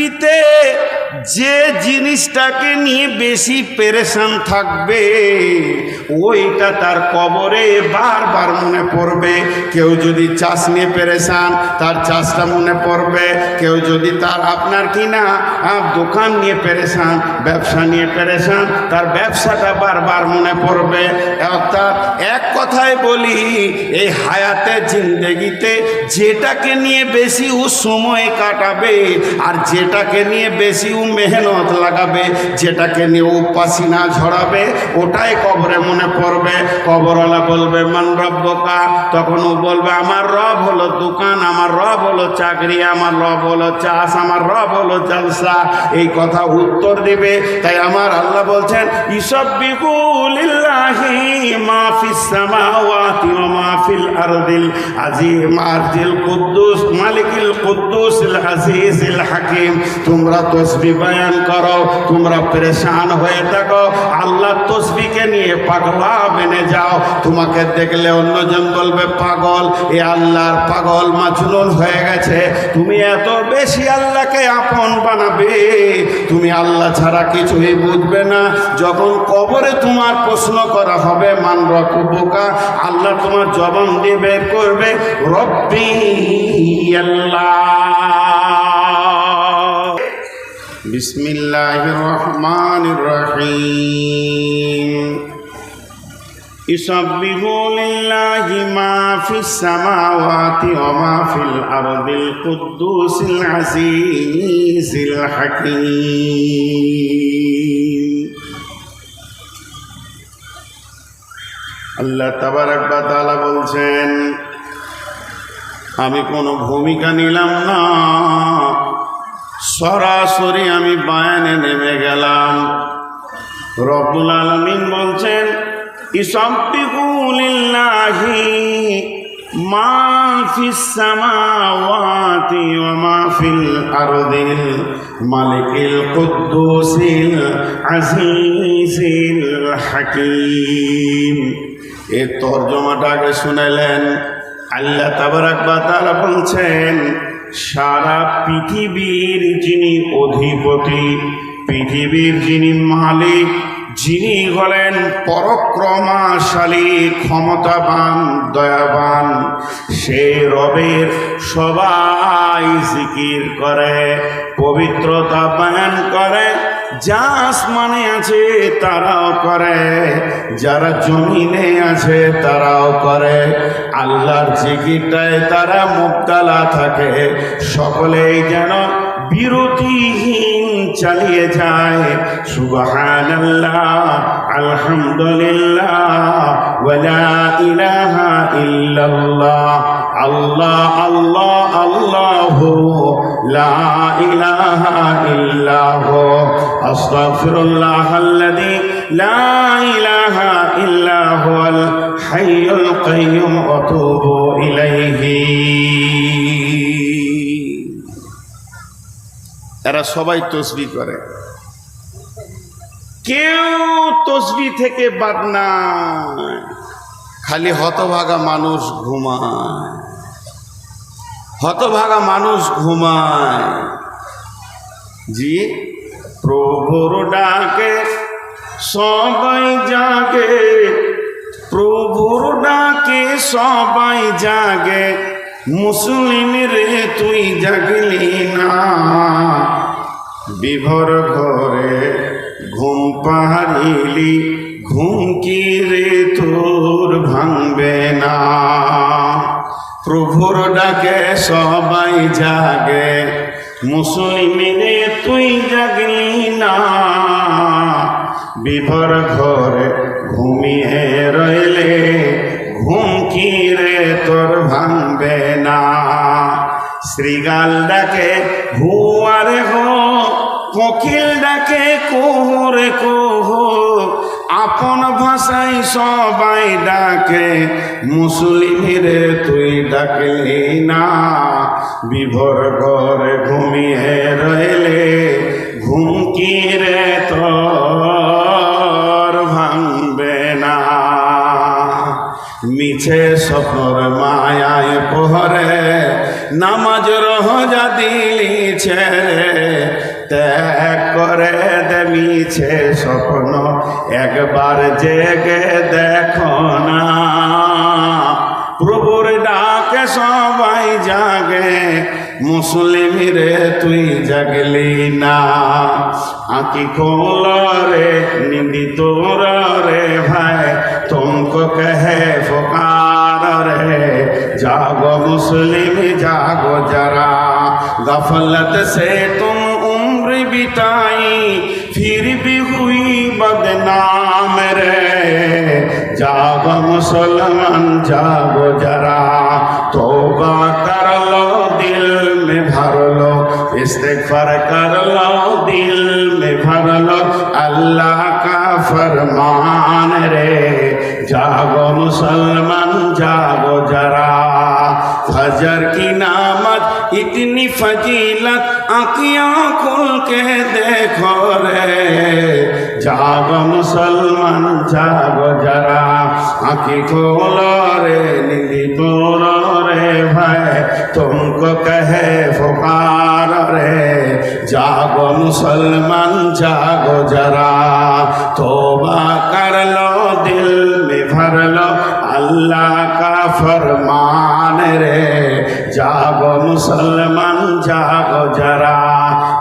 জিন্দেগিতে যে জিনিসটাকে নিয়ে বেশি পেরেশান থাকবে ওইটা তার কবরে বারবার মনে পড়বে। কেউ যদি চাষ নিয়ে পেরেশান, তার চাষটা মনে পড়বে। কেউ যদি তার আপনার কিনা দোকান নিয়ে পেরেশান, ব্যবসা নিয়ে পেরেশান, তার ব্যবসাটা বারবার মনে পড়বে। অর্থাৎ এক কথায় বলি, এই হায়াতে জিন্দেগিতে যেটাকে নিয়ে বেশি ও সময় কাটাবে আর যেটাকে নিয়ে বেশি ও মেহনত লাগাবে, যেটাকে নিয়ে ও পাসিনা ঝরাবে, ওটাই কবরে মনে পড়বে। কবরওয়ালা বলবে মান রব্বকা, তখন ও বলবে আমার রব হলো দোকান, আমার রব হলো চাকরি, আমার রব হলো চাষ, আমার রব হলো জলসা। এই কথা উত্তর দিবে। তাই আমার আল্লাহ বলছেন ইসাব্বিহু লিল্লাহি মা ফিস সামাওয়াতি ওয়া মা ফিল আরদিল আজিম আরজিল কুদ্দুস মালিকিল কুদ্দুসিল আজিজিল হাকিম। তোমরা তসবিহ বয়ান করো, তোমরা পরেশান হয়ে থাকো, আল্লাহ তসবিহকে নিয়ে পাগলা বেনে যাও। তোমাকে দেখলে অন্যজন বলবে পাগল, এ আল্লাহর পাগল মাজনুন হয়ে গেছে। তুমি এত বেশি আল্লাহকে আপন বানাবে, তুমি আল্লাহ ছাড়া কিছুই বুঝবে না। যখন কবরে তোমার প্রশ্ন করা হবে মান রব্বুকা, আল্লাহ তোমার জবান দিয়ে বের করবে রব্বি আল্লাহ। বিসমিল্লাহির রহমানির রহিম। ইসাব্বিহু লিল্লাহি মা ফিস সামাওয়াতি ওয়া মা ফিল আরদিল কুদ্দুসিল আজিজিল হাকিম। আল্লাহ তাবারাক ওয়া তাআলা বলছেন আমি কোনো ভূমিকা নিলাম না, সরাসরি আমি বায়ানে নেমে গেলাম। রব্বুল আলামিন বলছেন ইসাব্বিহু লিল্লাহি মা ফিস সামাওয়াতি ওয়া মা ফিল আরদিল মালিকিল কুদ্দুসিল আজিজিল হাকিম। এই তরজমাটাকে শুনেলেন। আল্লাহ তাবারাক ওয়া তাআলা বলছেন সারা পৃথিবীর যিনি অধিপতি, পৃথিবীর যিনি মালিক, যিনি হলেন পরাক্রমশালী, ক্ষমতাবান, দয়াবান, সে রবের সবাই জিকির করে, পবিত্রতা বয়ান করে। যা আসমানে আছে তারাও করে, যারা জমিনে আছে তারাও করে। আল্লাহর জিকিরটায় তারা মুবতালা থাকে। সকলেই যেন বিরতিহীন চালিয়ে যায় সুবহানাল্লাহ, আলহামদুলিল্লাহ, ওয়া লা ইলাহা ইল্লাল্লাহ, আল্লাহ আল্লাহ আল্লাহু লা ইলাহা ইল্লাহু, আস্তাগফিরুল্লাহাল্লাযী লা ইলাহা ইল্লা হুয়াল হাইয়ুল কাইয়্যুম ওয়া আতুবু ইলাইহি। এরা সবাই তসবিহ করে, কেউ তসবিহ থেকে বাদ নাই। খালি হতভাগা মানুষ ঘুমায়, হতভাগা মানুষ ঘুমায়। জি, প্রভুর ডাকে সবাই জাগে, প্রভুর ডাকে সবাই জাগে, মুসলিম রে তুই জাগলি না। বিভোর ঘরে ঘুম পাহারিলি, ঘুম কি রে তোর ভাঙবে না। প্রভুর ডাকে সবাই জাগে, মুসলিম রে তুই জাগলি না। বিভোর ঘরে ঘুমিয়ে রইলে, ঘুম কি রে তোর ভাঙবে না। শ্রীগাল ডাকে ভুয়ারে হো, কোকিল ডাকে কুহুরে কুহু, আপন ভাষায় সবাই ডাকে, মুসলিম রে তুই ডাকলি না। বিভোর ঘরে ঘুমিয়ে রইলে, ঘুম কি রে তোর ভাঙবে না। মিছে স্বপ্নর মায়ায় পহরে, নামাজ রোজা দিলি ছেড়ে, ত্যাগ করে দে মিছে স্বপ্ন, একবার জেগে দেখো না। প্রভুর ডাকে সবাই জাগে, মুসলিম রে তুই জাগলি না। আঁকি খোল রে নিদি তোর রে ভাই, তুমকো কহে ফুকার রে। जागो मुस्लिम जागो जरा, गफलत से तुम उम्र बिताई, फिर भी हुई बदनाम रे। जागो मुसलमान जागो जरा, तौबा कर लो दिल में भर लो, इस्तिग़फ़ार कर लो दिल में भर लो, अल्लाह का फरमान रे। जागो मुसलमान जागो जरा, फजर की नामत इतनी फजीलत, आँखियाँ खोल के देखो रे। जागो मुसलमान जागो जरा, आँखी खोलो रे निधि तोड़ो रे भाई, तुमको कहे पुकार रे। जागो मुसलमान जागो जरा, तौबा कर लो दिल में भर लो, अल्लाह का फरमान रे। जागो मुसलमान जागो जरा।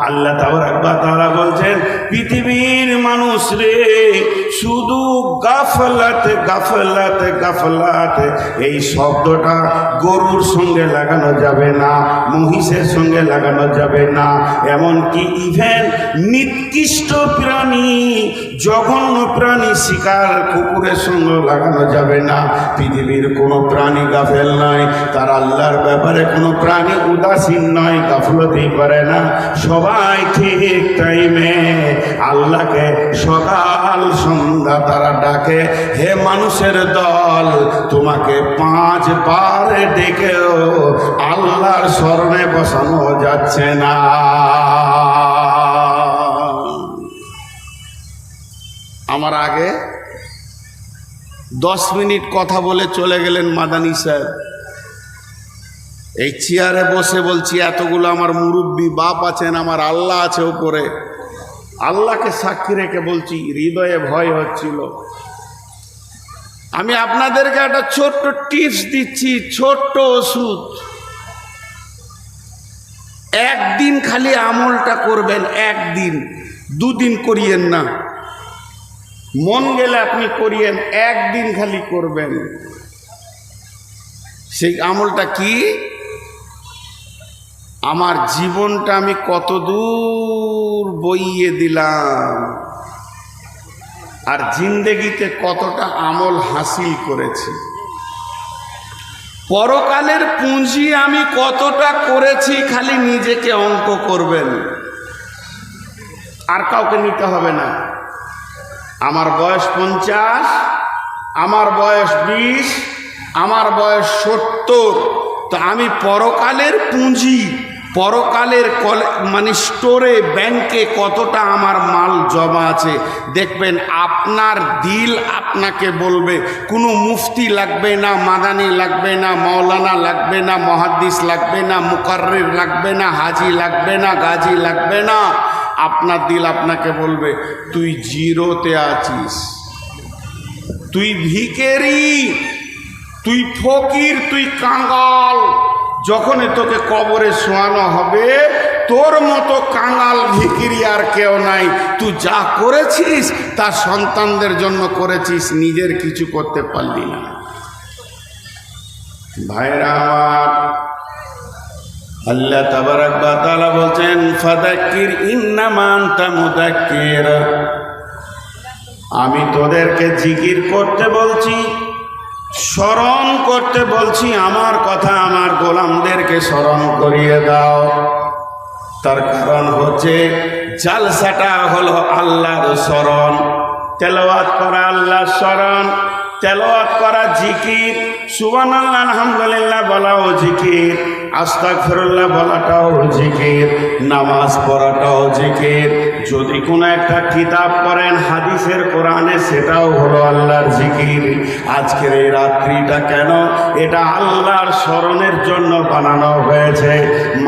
আল্লাহ তাআলা বলছেন, পৃথিবীর মানুষ রে, শুধু গাফলাত গাফলাত গাফলাত, এই শব্দটা গরুর সঙ্গে লাগানো যাবে না, মহিষের সঙ্গে লাগানো যাবে না, এমনকি ইভেন নিকৃষ্ট প্রাণী, জঘন্য প্রাণী শিকার কুকুরের সঙ্গে লাগানো যাবে না। পৃথিবীর কোনো প্রাণী গাফেল নয়, তার আল্লাহর ব্যাপারে কোনো প্রাণী উদাসীন নয়, গাফলতি করে না। সবাই ঠিক টাইমে আল্লাহকে সকাল সন্ধ্যা তারা ডাকে। হে মানুষের দল, তোমাকে 5 বার ডেকেও আল্লাহর স্মরণে বসানো যাচ্ছে না। আমার আগে 10 মিনিট কথা বলে চলে গেলেন মাদানী স্যার। এই চেয়ারে বসে বলছি, এতগুলো আমার মুরব্বী বাপ আছেন, আমার আল্লাহ আছে উপরে, আল্লাহকে সাক্ষী রেখে বলছি, হৃদয়ে ভয় হচ্ছিল। আমি আপনাদেরকে একটা ছোট্ট টিপস দিচ্ছি, ছোট্ট ওষুধ। একদিন খালি আমলটা করবেন, একদিন, 2 দিন করিয়েন না। মন গেলে আপনি করিয়েন, একদিন খালি করবেন। সেই আমলটা কি? আমার জীবনটা আমি কত দূর বইয়ে দিলাম, আর জিন্দেগিতে কতটা আমল হাসিল করেছি, পরকালের পুঁজি আমি কতটা করেছি, খালি নিজেকে অঙ্ক করবেন, আর কাউকে নিতে হবে না। আমার বয়স 50, আমার বয়স 20, আমার বয়স 70, তো আমি পরকালের পুঁজি, পরকালের মানে স্টোরে, ব্যাংকে কতটা আমার মাল জমা আছে দেখবেন। আপনার দিল আপনাকে বলবে। কোনো মুফতি লাগবে না, মাদানি লাগবে না, মাওলানা লাগবে না, মুহাদ্দিস লাগবে না, মুকাররির লাগবে না, হাজি লাগবে না, গাজী লাগবে না। আপনার দিল আপনাকে বলবে, তুই জিরোতে আছিস, তুই ভিখারি, তুই ফকির, তুই কাঙ্গাল। যখন তোকে কবরে শোয়ানো হবে, তোর মতো কাঙ্গাল ভিখারি আর কেউ নাই। তুই যা করেছিস তা সন্তানদের জন্য করেছিস, নিজের কিছু করতে পারলি না। ভাইরা আমার, আল্লাহ তাবারাক ওয়া তাআলা বলছেন, ফাযাক্কির ইন্নামা আনতা মুযাক্কির। আমি তোদেরকে জিকির করতে বলছি, স্মরণ করতে বলছি। আমার কথা আমার গোলামদেরকে স্মরণ করিয়ে দাও। তার কারণ হচ্ছে, জালসাটা হলো আল্লাহর স্মরণ, তেলাওয়াত করা আল্লাহর স্মরণ, তেলাওয়াত করা জিকির। সুবহানাল্লাহ, আলহামদুলিল্লাহ বলাও জিকির, আস্তাগফিরুল্লাহ বলাটাও জিকির, নামাজ পড়াটাও জিকির। যদি কোনো একটা কিতাব পড়েন হাদিসের, কোরআনে, সেটাও হলো আল্লাহর জিকির। আজকের এই রাত্রিটা কেন? এটা আল্লাহর স্মরণের জন্য বানানো হয়েছে।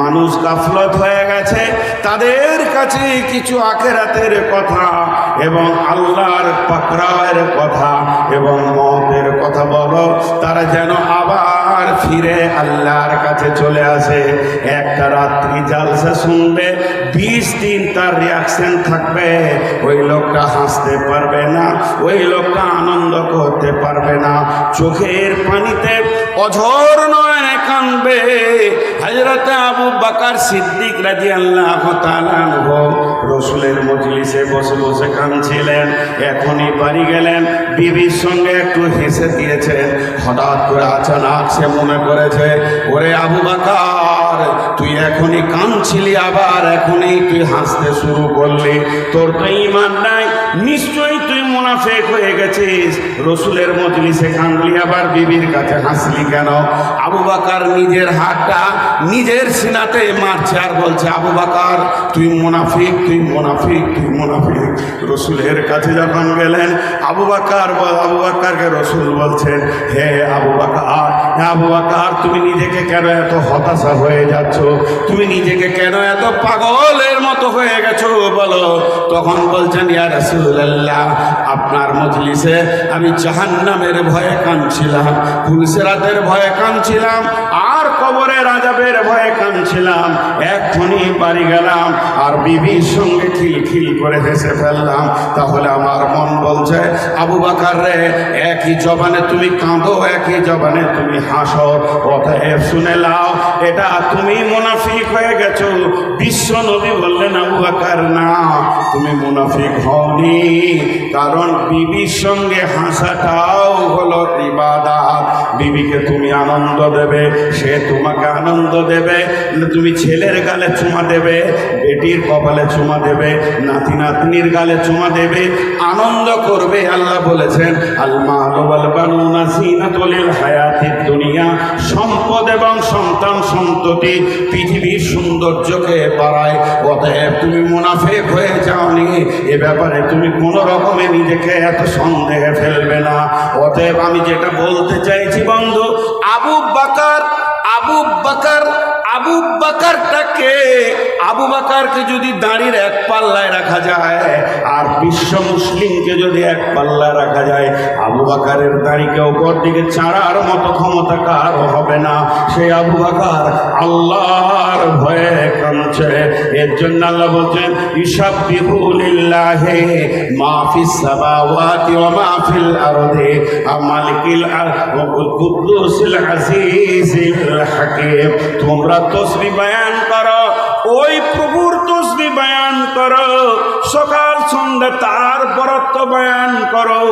মানুষ গাফলত হয়ে গেছে, তাদের কাছে কিছু আখিরাতের কথা এবং আল্লাহর পাকড়াওয়ের কথা এবং মওতের কথা বলো, তারা যেন আবার ফিরে আল্লাহর কাছে চলে আসে। একটা রাত্রি জালসা শুনবে, 20 দিন তার রিয়াকশন থাকবে। ওই লোকটা হাসতে পারবে না, ওই লোকটা আনন্দ করতে পারবে না, চোখের পানিতে অঝর নয়নে কাঁদবে। হযরত আবু বকর সিদ্দিক রাদিয়াল্লাহু তাআলা আনহু রাসূলের মজলিসে বসে বসে কাঁদছিলেন। এখনই বাড়ি গেলেন, বিবির সঙ্গে একটু হেসে দিয়েছেন। হঠাৎ করে আচানক সে মনে করেছে, ওরে আবু বকর, তুই এখনই কাঁদছিলি, আবার এখনই তুই হাসতে শুরু করলি, তোর তো ঈমান নাই, নিশ্চয়ই তুই মুনাফিক হয়ে গেছিস। রাসূলের মজলিসে কাঁদলি, আবার বিবির কাছে হাসলি কেন? আবু বকর নিজের হাতটা নিজের সিনাতে মারছে আর বলছে, আবু বকর তুই মুনাফিক, তুই মুনাফিক, তুই মুনাফিক। রাসূলের কাছে যখন গেলেন, আবু বকরকে রাসূল বলছেন, হে আবু বকর, তুমি নিজেকে কেন এত হতাশা হয়ে যাচ্ছ? তুমি নিজেকে কেন এত পাগলের মতো হয়ে গেছো বলো? তখন বলছেন, ইয়া রাসূলুল্লাহ, আপনার মজলিসে আমি জাহান্নামের ভয়ে কাঁদছিলাম, পুলসিরাতের ভয়ে কাঁদছিলাম, আর কবরের আযাবের ভয়ে কাঁদছিলাম। এক্ষুনি বাড়ি গেলাম আর বিবির সঙ্গে খিলখিল করে হেসে ফেললাম। তাহলে আমার মন বলছে, আবু বকর রে, একই জবানে তুমি কাঁদো, একই জবানে তুমি হাসো, অতএব শুনে নাও, এটা তুমি মুনাফিক হয়ে গেছো। বিশ্ব নবী বললেন, আবু বকর না, তুমি মুনাফিক হওনি, কারণ বিবির সঙ্গে হাসাটাও হলো ইবাদত। বিবিকে তুমি আনন্দ দেবে, সে তোমাকে আনন্দ দেবে। তুমি ছেলের গালে চুমা দেবে, বেটির কপালে চুমা দেবে, নাতি নাতনির গালে চুমা দেবে, আনন্দ করবে। আল্লাহ বলেছেন, আল মালু ওয়াল বানুনা যিনাতুল হায়াতিদ দুনিয়া, সম্পদ এবং সন্তান সন্ততি পৃথিবীর সৌন্দর্যকে বাড়ায়। অতএব তুমি মুনাফিক হয়ে যাওনি, এ ব্যাপারে তুমি কোনো রকমে নিজেকে এত সন্দেহে ফেলবে না। অতএব আমি যেটা বলতে চাইছি বন্ধু, আবু বকরকে যদি দাঁড়ির এক পাল্লায় রাখা যায় আর বিশ্ব মুসলিমকে যদি এক পাল্লায় রাখা যায়, আবু বকরের দাঁড়িকে উপর দিকে চাড়ার মতো ক্ষমতা কারও হবে না। সেই আবু বকর আল্লাহর ভয়ে কাঁদছে। এর জন্য আল্লাহ বলছেন, ইউসাব্বিহু লিল্লাহি মা ফিস সামাওয়াতি ওয়া মা ফিল আরদি মালিকিল কুদ্দুসিল আজিজিল হাকীম। তোমরা তাসবিহ বয়ান করো, ওই প্রভুর তাসবিহ বয়ান করো, সকাল সন্ধ্যা তার বরত্ব বয়ান করো,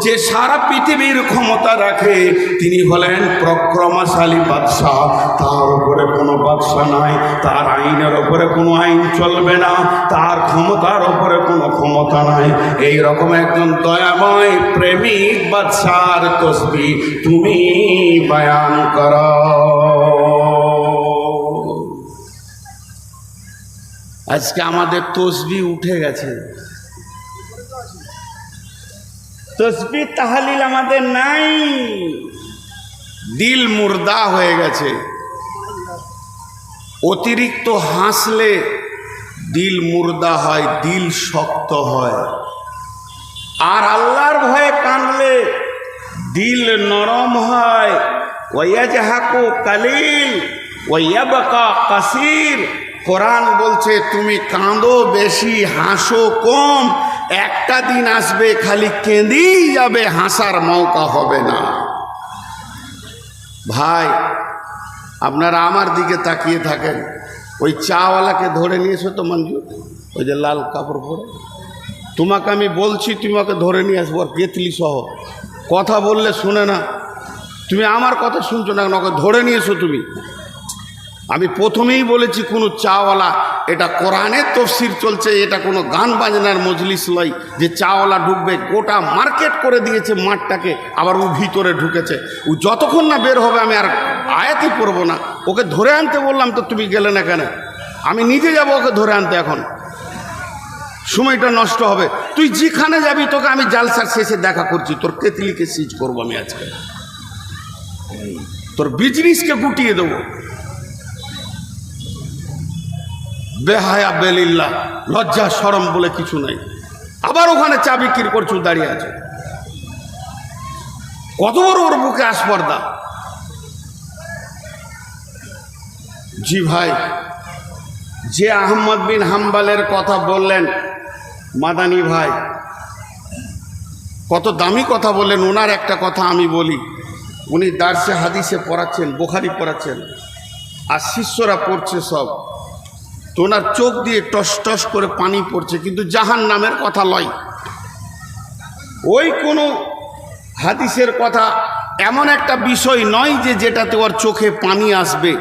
যে সারা পৃথিবীর ক্ষমতা রাখে। তিনি হলেন পরাক্রমশালী বাদশাহ, তার উপরে কোনো বাদশাহ নাই, তার আইনের উপরে কোনো আইন চলবে না, তার ক্ষমতার উপরে কোনো ক্ষমতা নাই। এই রকম একজন দয়াময় প্রেমিক বাদশার তাসবিহ তুমি বয়ান করো। আজকে আমাদের তাসবিহ উঠে গেছে, তাসবিহ তাহলিল আমাদের নাই, দিল মুর্দা হয়ে গেছে। অতিরিক্ত হাসলে দিল মুর্দা হয়, দিল শক্ত হয়। আর আল্লাহর ভয়ে কাঁদলে দিল নরম হয়। ওয়ায়াজহাকু কালিল ওয়ায়াবকা কাসির। কোরআন বলছে, তুমি কাঁদো বেশি, হাসো কম। একটা দিন আসবে খালি কেঁদেই যাবে, হাসার মৌকা হবে না। ভাই, আপনারা আমার দিকে তাকিয়ে থাকেন। ওই চাওয়ালাকে ধরে নিয়েছো তো মঞ্জু, ওই যে লাল কাপড় পরে, তোমাকে আমি বলছি তোমাকে ধরে নিয়ে আসবো, আর কেতলি সহ। কথা বললে শুনে না, তুমি আমার কথা শুনছো না, ওকে ধরে নিয়েছো তুমি। আমি প্রথমেই বলেছি, কোনো চাওয়ালা, এটা কোরআনের তাফসীর চলছে, এটা কোনো গান বাজনার মজলিস নয় যে চাওয়ালা ঢুকবে। গোটা মার্কেট করে দিয়েছে মাঠটাকে, আবার ও ভিতরে ঢুকেছে। ও যতক্ষণ না বের হবে আমি আর আয়াতই পড়বো না। ওকে ধরে আনতে বললাম তো তুমি গেলে না কেন? আমি নিজে যাব ওকে ধরে আনতে, এখন সময়টা নষ্ট হবে। তুই যেখানে যাবি তোকে আমি জালসার শেষে দেখা করছি, তোর কেতলিকে সিজ করবো আমি আজকে, তোর বিজনেসকে গুটিয়ে দেবো। বেহায়া বেলিল্লাহ, লজ্জা শরম বলে কিছু নাই। আবার ওখানে চা বিক্রি করছো, দাঁড়িয়ে আছে। কত বড় ওর বুকে আসপর্দা। জি ভাই, যে আহমদ বিন হাম্বালের কথা বললেন মাদানী ভাই, কত দামি কথা বললেন। ওনার একটা কথা আমি বলি, উনি দার্সে হাদিসে পড়াচ্ছেন, বুখারি পড়াচ্ছেন, আর শিষ্যরা পড়ছে সব। তো ওনার চোখ দিয়ে টস টস করে পানি পড়ছে, কিন্তু জাহান নামের কথা লয়। ওই কোনো হাদিসের কথা এমন একটা বিষয় নয় যে যেটাতে ওর চোখে পানি আসবে,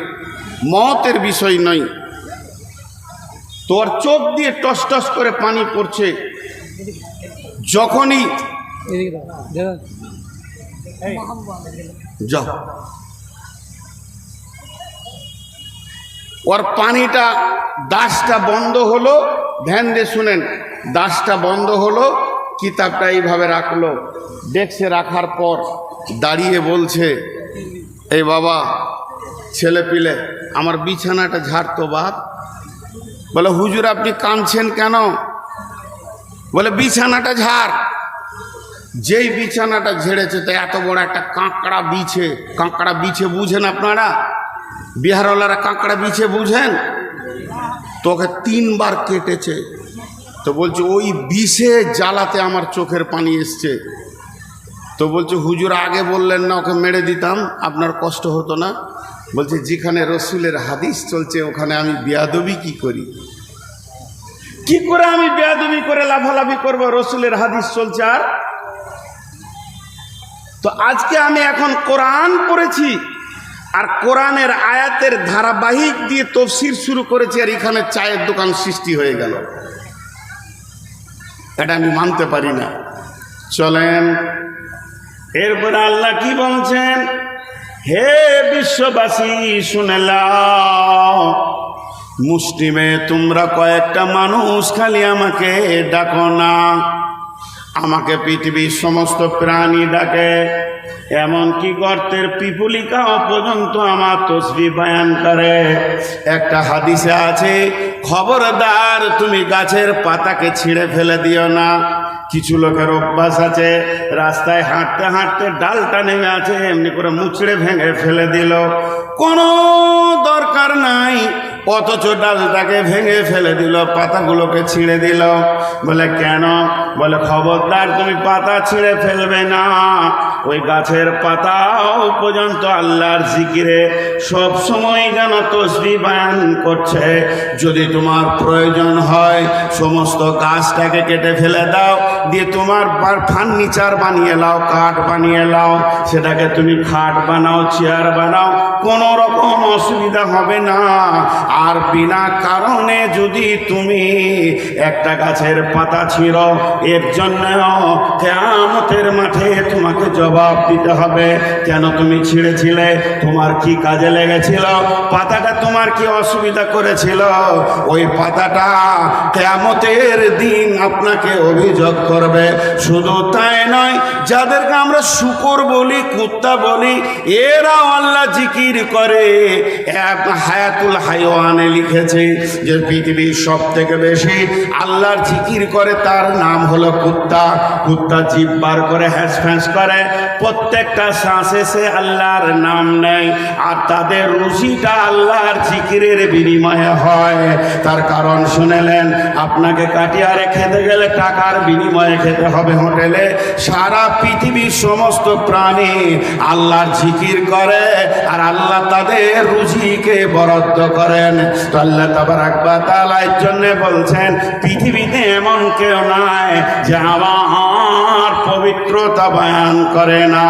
মতের বিষয় নয়। তো ওর চোখ দিয়ে টস টস করে পানি পড়ছে। যখনই যাও, ওর পানিটা দাসটা বন্ধ হলো, ধ্যান দিয়ে শুনেন, দাসটা বন্ধ হলো, কিতাবটা এইভাবে রাখলো, ডেস্কে রাখার পর দাঁড়িয়ে বলছে, এই বাবা, ছেলে পিলে আমার বিছানাটা ঝাড়তো বাপ। বলে হুজুর আপনি কাঁদছেন কেন? বলে বিছানাটা ঝাড়। যেই বিছানাটা ঝেড়েছে তো এত বড় একটা কাঁকড়া বিছে, কাঁকড়া বিছে বুঝেন আপনারা? বিহারওয়ালারা কাঁকড়া বিছে বুঝেন? তোকে 3 বার কেটেছে। তো বলছে ওই বিষে জ্বালাতে আমার চোখের পানি এসছে। তো বলছে হুজুর আগে বললেন না, ওকে মেরে দিতাম, আপনার কষ্ট হতো না। বলছে যেখানে রসুলের হাদিস চলছে ওখানে আমি বেয়াদবি কি করি? কি করে আমি বেয়াদবি করে লাফালাফি করবো? রসুলের হাদিস চলছে। আর তো আজকে আমি এখন কোরআন পড়েছি, আর কোরআনের আয়াতের ধারাবাহিক দিয়ে তফসির শুরু করেছি, আর এখানে চায়ের দোকান সৃষ্টি হয়ে গেল। এটা আমি মানতে পারি না। চলেন এরপরে আল্লাহ কি বলছেন, হে বিশ্ববাসী শুনে নাও, মুসলিমে তোমরা কয়েকটা মানুষ খালি আমাকে ডাকো না, আমাকে পৃথিবীর সমস্ত প্রাণী ডাকে, এমনকি গর্তের পিপুলিকাও পর্যন্ত আমার তসবিহ বয়ান করে। একটা হাদিসে আছে, খবরদার তুমি গাছের পাতাকে ছিঁড়ে ফেলে দিও না। কিছু লোকের অভ্যাস আছে, রাস্তায় হাঁটতে হাঁটতে ডালটা নেমে আছে, এমনি করে মুচড়ে ভেঙে ফেলে দিল, কোনো দরকার নাই, অথচ ডালটাকে ভেঙে ফেলে দিল, পাতাগুলোকে ছিঁড়ে দিল। বলে কেন? বলে খবরদার তুমি পাতা ছিঁড়ে ফেলবে না, ওই গাছের পাতাও পর্যন্ত আল্লাহর জিকিরে সব সময় যেন তসবিহ বয়ান করছে। যদি তোমার প্রয়োজন হয় সমস্ত গাছটাকে কেটে ফেলে দাও, দিয়ে তোমার ফার্নিচার বানিয়ে নাও, কাঠ বানিয়ে নাও, সেটাকে তুমি খাট বানাও, চেয়ার বানাও, কোনো রকম অসুবিধা হবে না। আর বিনা কারণে যদি তুমি একটা গাছের পাতা ছিঁড়ো, এর জন্য কিয়ামতের মাঠে তোমাকে জবাব দিতে হবে। কেন তুমি ছিঁড়েছিলে? তোমার কি কাজে লেগেছিল? পাতাটা তোমার কি অসুবিধা করেছিল? ওই পাতাটা কিয়ামতের দিন আপনাকে অভিযোগ করবে। শুধু তাই নয়, যাদেরকে আমরা শুকর বলি, কুত্তা বলি, এরাও আল্লাহ জিকির করে। হায়াতুল হাইওয়ানে লিখেছে যে পৃথিবীর সব থেকে বেশি আল্লাহর জিকির করে তার নাম হলো কুত্তা। কুত্তা জিভ বার করে হ্যাঁস ফ্যাঁস করে, প্রত্যেকটা শ্বাসে সে আল্লাহর নাম নেয়, আর তাদের রুচিটা আল্লাহর জিকিরের বিনিময়ে হয়। তার কারণ শুনেলেন, আপনাকে কাটিয়ারে খেতে গেলে টাকার বিনিময়ে খেতে হবে হোটেলে। সারা পৃথিবীর সমস্ত প্রাণী আল্লাহর জিকির করে, আর আল্লাহ তাদের রুজিকে বরাদ্দ করেন। তো আল্লাহ তাবারাক ওয়া তাআলা এর জন্য বলছেন, পৃথিবীতে এমন কেউ নাই যে আমার পবিত্রতা বয়ান করে না।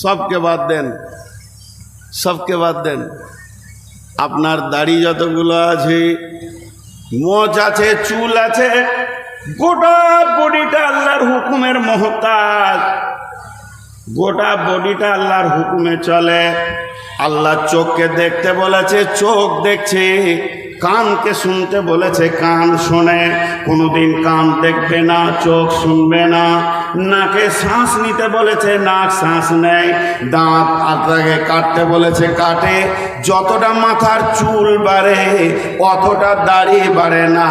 সবকে বাদ দেন, সবকে বাদ দেন। আপনার দাড়ি যতগুলো আছে, মোচ আছে, চুল আছে, গোটা বডিটা আল্লাহর হুকুমের মহতাজ, গোটা বডিটা আল্লাহর হুকুমে চলে। আল্লাহ চোখকে দেখতে বলেছে, চোখ দেখছে, কানকে শুনতে বলেছে, কান শোনে। কোনোদিন কান দেখবে না, চোখ শুনবে না, নাকে শ্বাস নিতে বলেছে নাক শ্বাস নেয়, দাঁত আত্মাকে কাটতে বলেছে কাটে, যতটা মাথার চুল বাড়ে অতটা দাড়ি বাড়ে না,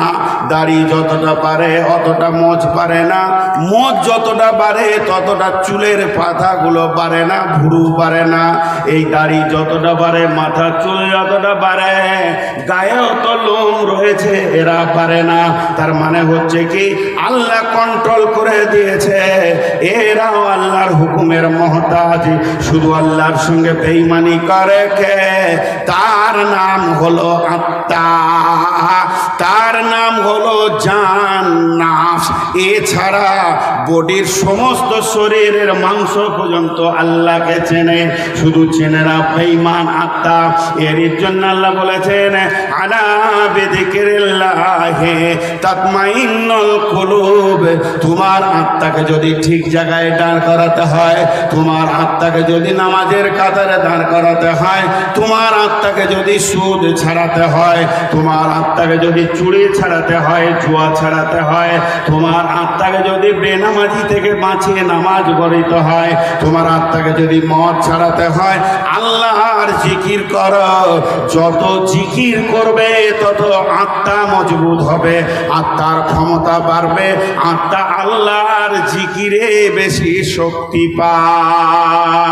দাড়ি যতটা বাড়ে অতটা মোচ বাড়ে না, মোচ যতটা বাড়ে ততটা চুলের পাতাগুলো বাড়ে না, ভুরু বাড়ে না। এই দাড়ি যতটা বাড়ে মাথার চুল যতটা বাড়ে গায়েও তো লোম রয়েছে এরা পারে না। তার মানে হচ্ছে কি আল্লাহ কন্ট্রোল করে দিয়েছে, এরাও আল্লাহর হুকুমের মহতাজ। শুধু আল্লাহর সঙ্গে বেঈমানি করে কে? তার নাম হলো আত্মা, তার নাম হলো জান, নাফস। এছাড়া বডির সমস্ত শরীরের মাংস পর্যন্ত আল্লাহকে চেনে, শুধু চেনে না বেঈমান আত্মা। এর জন্য আল্লাহ বলেছেন আলা বিযিকরিল্লাহি তাতমাইন্নুল কুলুব। তোমার আত্মাকে যদি ঠিক জায়গায় দাঁড় করাতে হয়, তোমার আত্মাকে যদি নামাজের কাতারে দাঁড় করাতে হয়, তোমার আত্মাকে যদি সুদ ছাড়াতে হয়, তোমার আত্মাকে যদি চুরি ছাড়াতে হয়, জুয়া ছাড়াতে হয়, তোমার আত্মাকে যদি বেনামাজি থেকে বাঁচিয়ে নামাজ পড়িতে হয়, তোমার আত্মাকে যদি মদ ছাড়াতে হয়, আল্লাহর জিকির করো। যত জিকির করবে তত আত্মা মজবুত হবে, আত্মার ক্ষমতা বাড়বে, আত্মা আল্লাহর জিকিরে বেশি শক্তি পায়।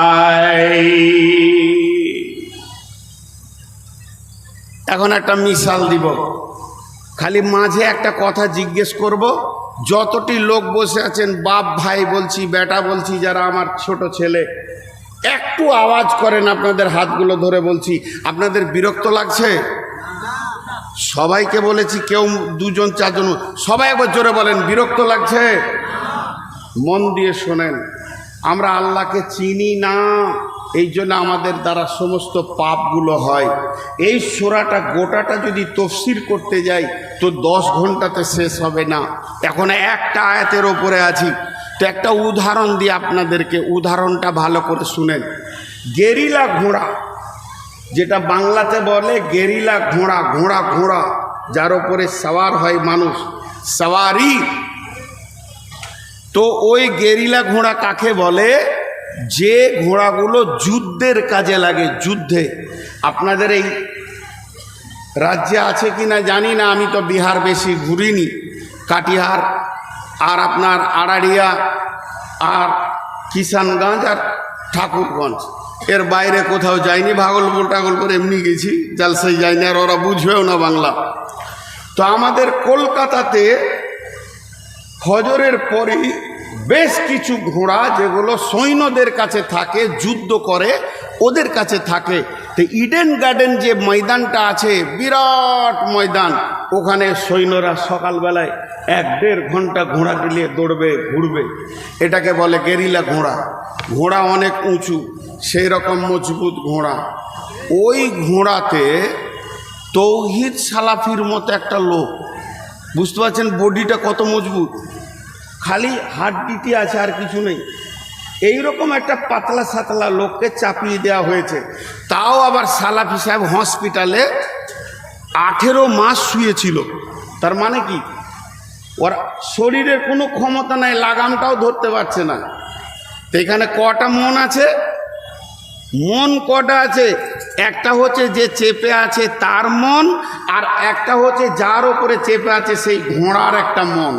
এখন একটা মিসাল দিব, খালি মাঝে একটা কথা জিজ্ঞেস করব। যতটি লোক বসে আছেন, বাপ ভাই বলছি, বেটা বলছি, যারা আমার ছোট ছেলে, একটু আওয়াজ করেন, আপনাদের হাতগুলো ধরে বলছি। আপনাদের বিরক্ত লাগছে? সবাইকে বলেছি, কেউ দুজন চারজন, সবাই একবার জোরে বলেন বিরক্ত লাগছে? মন দিয়ে শোনেন, আমরা আল্লাহকে চিনি না, এই জন্য আমাদের দ্বারা সমস্ত পাপগুলো হয়। এই সূরাটা গোটাটা যদি তাফসীর করতে যাই তো 10 ঘন্টাতে শেষ হবে না। এখন একটা আয়াতের ওপরে আছি, তো একটা উদাহরণ দিয়ে আপনাদেরকে, উদাহরণটা ভালো করে শুনেন। গেরিলা ঘোড়া, যেটা বাংলাতে বলে গেরিলা ঘোড়া, ঘোড়া ঘোড়া যার ওপরে সওয়ার হয় মানুষ, সওয়ারি। তো ওই গেরিলা ঘোড়া কাকে বলে? যে ঘোড়াগুলো যুদ্ধের কাজে লাগে, যুদ্ধে। আপনাদের এই রাজ্যে আছে কি না জানি না, আমি তো বিহার বেশি ঘুরিনি, কাটিহার আর আপনার আড়াড়িয়া আর কিষানগঞ্জ আর ঠাকুরগঞ্জ, এর বাইরে কোথাও যাইনি। ভাগলপুর টাগলপুর এমনি গেছি, জালসাই যাইনি, আর ওরা বুঝবেও না বাংলা। তো আমাদের কলকাতাতে ফজরের পরেই বেশ কিছু ঘোড়া যেগুলো সৈন্যদের কাছে থাকে, যুদ্ধ করে, ওদের কাছে থাকে। তো ইডেন গার্ডেন যে ময়দানটা আছে, বিরাট ময়দান, ওখানে সৈন্যরা সকালবেলায় 1-1.5 ঘন্টা ঘোড়া নিয়ে দৌড়বে, ঘুরবে। এটাকে বলে গেরিলা ঘোড়া। ঘোড়া অনেক উঁচু, সেই রকম মজবুত ঘোড়া। ওই ঘোড়াতে তৌহিদ সালাফির মতো একটা লোক, বুঝতে পারছেন বডিটা কত মজবুত, খালি হাড্ডিটি আছে আর কিছু নেই। এইরকম একটা পাতলা সাতলা লোককে চাপিয়ে দেওয়া হয়েছে, তাও আবার সালাফি সাহেব হসপিটালে 18 মাস শুয়েছিল। তার মানে কি, ওর শরীরের কোনো ক্ষমতা নাই, লাগামটাও ধরতে পারছে না। তো এখানে কটা মন আছে? মন কটা আছে? একটা হচ্ছে যে চেপে আছে তার মন, আর একটা হচ্ছে যার ওপরে চেপে আছে সেই ঘোড়ার একটা মন।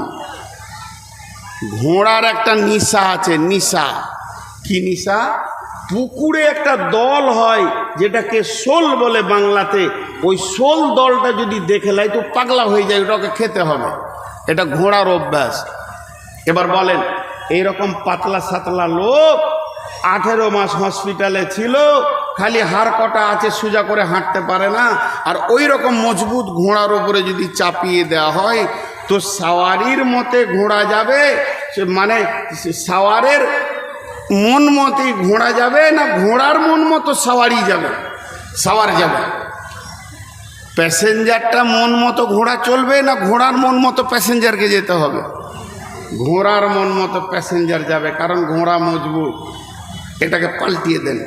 ঘোড়ার একটা নিশা আছে, নিশা। কি নিশা? পুকুরে একটা দল হয় যেটাকে শোল বলে বাংলাতে, ওই শোল দলটা যদি দেখে লাই তো পাগলা হয়ে যায়, ওটাকে খেতে হবে। এটা ঘোড়ার অভ্যাস। এবার বলেন, এইরকম পাতলা সাতলা লোক 18 মাস হসপিটালে ছিল, খালি হাড় কটা আছে, সোজা করে হাঁটতে পারে না। আর ওই রকম মজবুত ঘোড়ার উপরে যদি চাপিয়ে দেওয়া হয় তো সাওয়ারির মতে ঘোড়া যাবে, মানে সাওয়ারের মন মতেই ঘোড়া যাবে, না ঘোড়ার মন মতো সাওয়ারি যাবে? সাওয়ার যাবে। প্যাসেঞ্জারটা মন মতো ঘোড়া চলবে, না ঘোড়ার মন মতো প্যাসেঞ্জারকে যেতে হবে? ঘোড়ার মন মতো প্যাসেঞ্জার যাবে, কারণ ঘোড়া মজবুত। এটাকে পাল্টিয়ে দেন,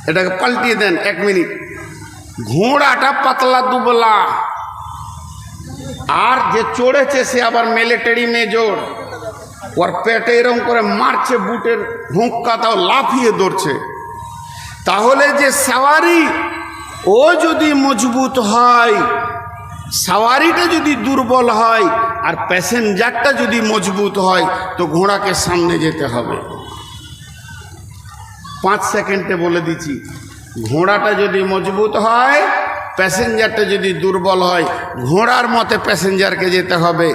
এটাকে পাল্টিয়ে দেন 1 মিনিট। ঘোড়াটা পাতলা দুবলা, আর যে চড়েছে সে আবার মিলিটারি মেজর, ওর পেটে এরকম করে মারছে, বুটের হুঁকাটাও লাফিয়ে ধরছে। তাহলে যে সাওয়ারি ও যদি মজবুত হয়, সাওয়ারিটা যদি দুর্বল হয় আর প্যাসেঞ্জারটা যদি মজবুত হয়, তো ঘোড়াকে সামনে যেতে হবে। 5 সেকেন্ডে বলে দিচ্ছি, ঘোড়াটা যদি মজবুত হয়, প্যাসেঞ্জারটা যদি দুর্বল হয়, ঘোড়ার মতে প্যাসেঞ্জারকে যেতে হবে।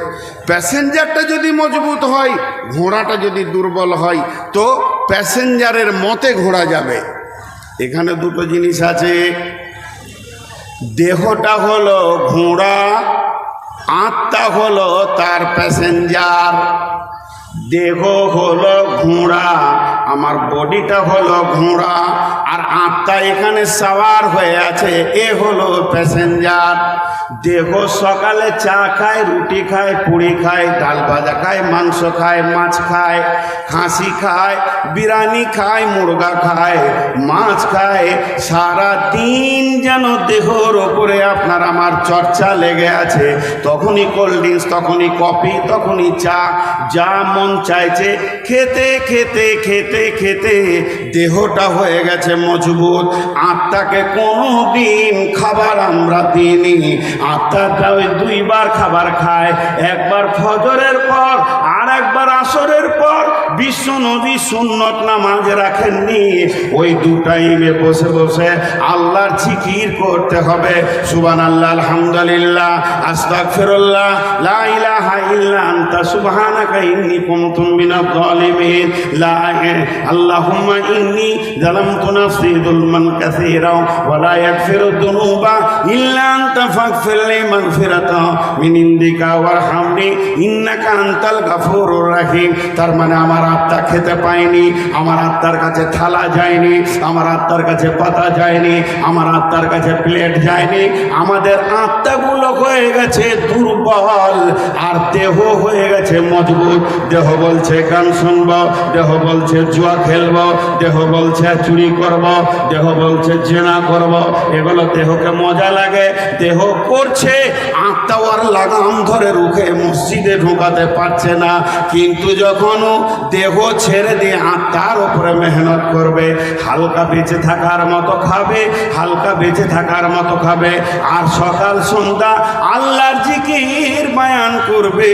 প্যাসেঞ্জারটা যদি মজবুত হয়, ঘোড়াটা যদি দুর্বল হয়, তো প্যাসেঞ্জারের মতে ঘোড়া যাবে। এখানে দুটো জিনিস আছে, দেহটা হলো ঘোড়া, আত্মা হলো তার প্যাসেঞ্জার। দেহ হলো ঘোড়া, আমার বডিটা হলো ঘোড়া, আর আত্মা এখানে সাওয়ার হয়ে আছে, এ হলো প্যাসেঞ্জার। দেহ সকালে চা খায়, রুটি খায়, পুরি খায়, ডাল ভাজা খায়, মাংস খায়, মাছ খায়, খাসি খায়, বিরিয়ানি খায়, মুরগা খায়, মাছ খায়। সারা দিন যেন দেহর ওপরে আপনার আমার চর্চা লেগে আছে। তখনই কোল্ড ড্রিঙ্কস, তখনই কফি, তখনই চা, যা মন চাইছে খেতে খেতে খেতে খেতে দেহটা হয়ে গেছে মজবুত। আত্মাকে কোনো দিন খাবার আমরা দিইনি। আত্মাটা ওই 2 বার খাবার খায়, একবার ফজরের পর আর একবার আসরের পর। বিশ্ব নবী সুন্নত নামাজ রাখেননি, ওই 2 টাইমে বসে বসে আল্লাহর জিকির করতে হবে। সুবহানাল্লাহ, আলহামদুলিল্লাহ, আস্তাগফিরুল্লাহ, লা ইলাহা ইল্লা আনতা সুবহানাকা ইন্নী কুনতু মিনাজ জালিমিন, লা আল্লাহুম্মা ইন্নী যালামতু নাফসি যুলমান কাসীরা ওয়া লা ইয়াগফিরুদ যুনুবা ইল্লা আনতা ফাগফিরলি মাগফিরাতান মিন ইনদিকা ওয়ারহামনি ইন্নাকা আনতাল গাফুরুর রাহিম। তার মানে আমার আত্মা খেতে পায়নি, আমার আত্মার কাছে থালা যায়নি, আমার আত্মার কাছে পাতা যায়নি, আমার আত্মার কাছে প্লেট যায়নি। আমাদের আত্মাগুলো হয়ে গেছে দুর্বল, আর দেহ হয়ে গেছে মজবুত। দেহ বলছে গান শুনব, দেহ বলছে জুয়া খেলব, দেহ বলছে চুরি করব, দেহ বলছে জেনা করব। এগুলো দেহকে মজা লাগে, দেহ করছে। আত্মা ওর লাগাম ধরে রুখে মসজিদে ঢোকাতে পারছে না। কিন্তু যখন দেহ ছেড়ে দিয়ে আত্মার উপরে মেহনত করবে, হালকা বেঁচে থাকার মতো খাবে, হালকা বেঁচে থাকার মতো খাবে, আর সকাল সন্ধ্যা আল্লাহর জিকির বয়ান করবে,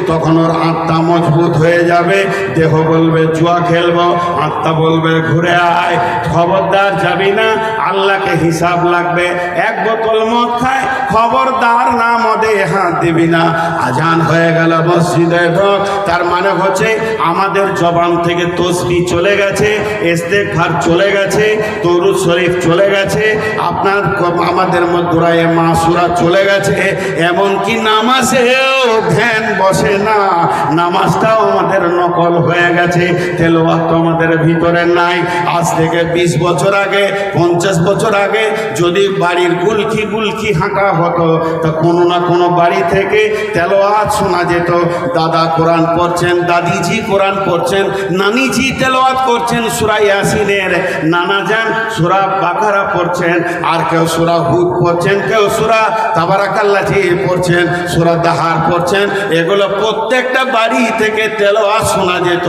তখন ওর আত্মা মজবুত হয়ে যাবে। দেহ বলবে জুয়া খেলবো, আত্মা বলবে ঘুরে আয়, খবরদার যাবি না, আল্লাহকে হিসাব লাগবে। 1 বোতল মদ খায়, খবরদার না মদে হাত দিবি না। আজান হয়ে গেল, মসজিদে ঢোক। তার মানে হচ্ছে আমাদের জবান থেকে তসবিহ চলে গেছে, ইস্তেগফার চলে গেছে, দরুদ শরীফ চলে গেছে, আপনার আমাদের মধ্যে মাসুরা চলে গেছে। এমনকি নামাজেও ধ্যান বসে না, নামাজটাও আমাদের নকল হয়ে গেছে, তেলাওয়াত আমাদের ভিতরে নাই। আজ থেকে 20 বছর আগে, 50 বছর আগে যদি বাড়ির গুলকি গুলকি হাঁকা হতো, তো কোনো না কোনো বাড়ি থেকে তেলাওয়াত শোনা যেত। দাদা কোরআন পড়ছেন, দাদিজি কোরআন পড়ছেন, নানিজি তেলাওয়াত করছেন সূরা ইয়াসিনের, নানাজান সূরা বাকারা পড়ছেন, আর কেউ সূরা হুদ পড়ছেন, কেউ সূরা তাবারাকাল্লাহি পড়ছেন, সূরা দাহার পড়ছেন। এগুলো প্রত্যেকটা বাড়ি থেকে তেলাওয়াত শোনা যেত।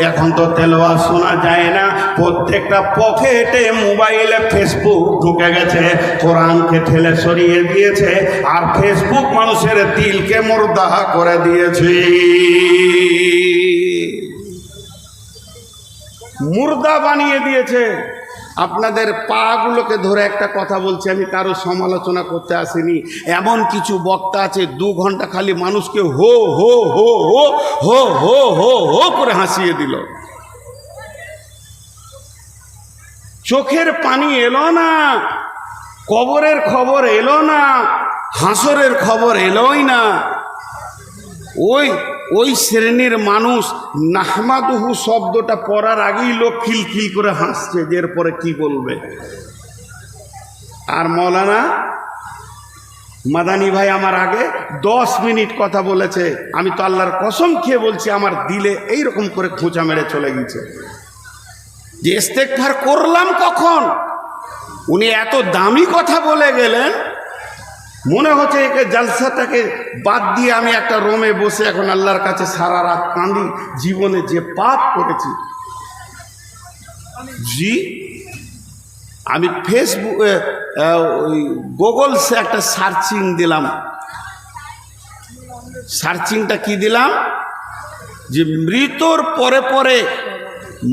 এখন তো তেলাওয়াত শোনা যায় না, প্রত্যেকটা পকেটে মোবাইলে ফেসবুক ঢুকে গেছে, কোরআনকে ঠেলে সরিয়ে দিয়েছে, আর ফেসবুক মানুষের দিলকে মুর্দা করে দিয়েছে, মুর্দা বানিয়ে দিয়েছে। আপনাদের পাগুলোকে ধরে একটা কথা বলছি, আমি কারো সমালোচনা করতে আসিনি। এমন কিছু বক্তা আছে 2 ঘন্টা খালি মানুষকে হো হো হো হো হো হো হো হো করে হাসিয়ে দিল। চোখের পানি এলো না, কবরের খবর এলো না, হাসরের খবর এলোই না। ওই শ্রেণীর মানুষ নাহমাদুহু শব্দটা পড়ার আগেই লোক খিলখিল করে হাসছে যে এরপরে কি বলবে। আর মৌলানা মাদানী ভাই আমার আগে 10 মিনিট কথা বলেছে, আমি তো আল্লাহর কসম খেয়ে বলছি আমার দিলে এইরকম করে খোঁচা মেরে চলে গেছে যে ইস্তেগফার করলাম কখন। উনি এত দামি কথা বলে গেলেন মনে হচ্ছে একে জালসাটাকে বাদ দিয়ে আমি একটা রোমে বসে এখন আল্লাহর কাছে সারা রাত কাঁদি, জীবনে যে পাপ করেছি। জি, আমি ফেসবুক ওই গুগলসে একটা সার্চিং দিলাম। সার্চিংটা কি দিলাম, যে মৃত্যুর পরে পরে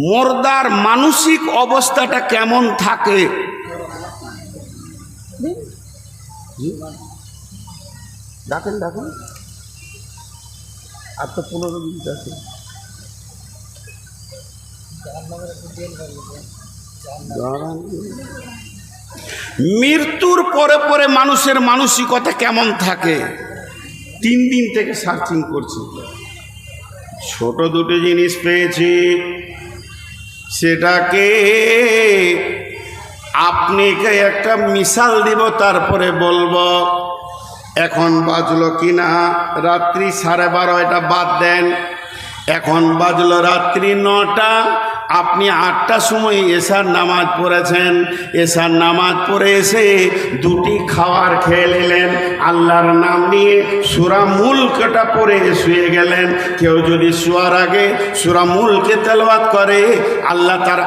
মুর্দার মানসিক অবস্থাটা কেমন থাকে। ডাকেন ডাকেন, আর তো 15 মিনিট আছে। মৃত্যুর পরে পরে মানুষের মানসিকতা কেমন থাকে, 3 দিন থেকে সার্চিং করছি। ছোট দুটো জিনিস পেয়েছি, সেটাকে আপনাকে একটা মিসাল দিব, তারপরে বলবো। এখন বাজলো কিনা রাত্রি 12:30, এটা বাদ দেন। এখন বাজলো রাত্রি 9টা, আপনি 8টার সময় এশার নামাজ পড়েছেন। এশার নামাজ পড়ে এসে 2টি খাবার খেয়ে নিলেন, আল্লাহর নাম নিয়ে সূরা মুলকটা পড়ে শুয়ে গেলেন। কেউ যদি শোয়ার আগে সূরা মুলকে তেলাওয়াত করে, আল্লাহ তার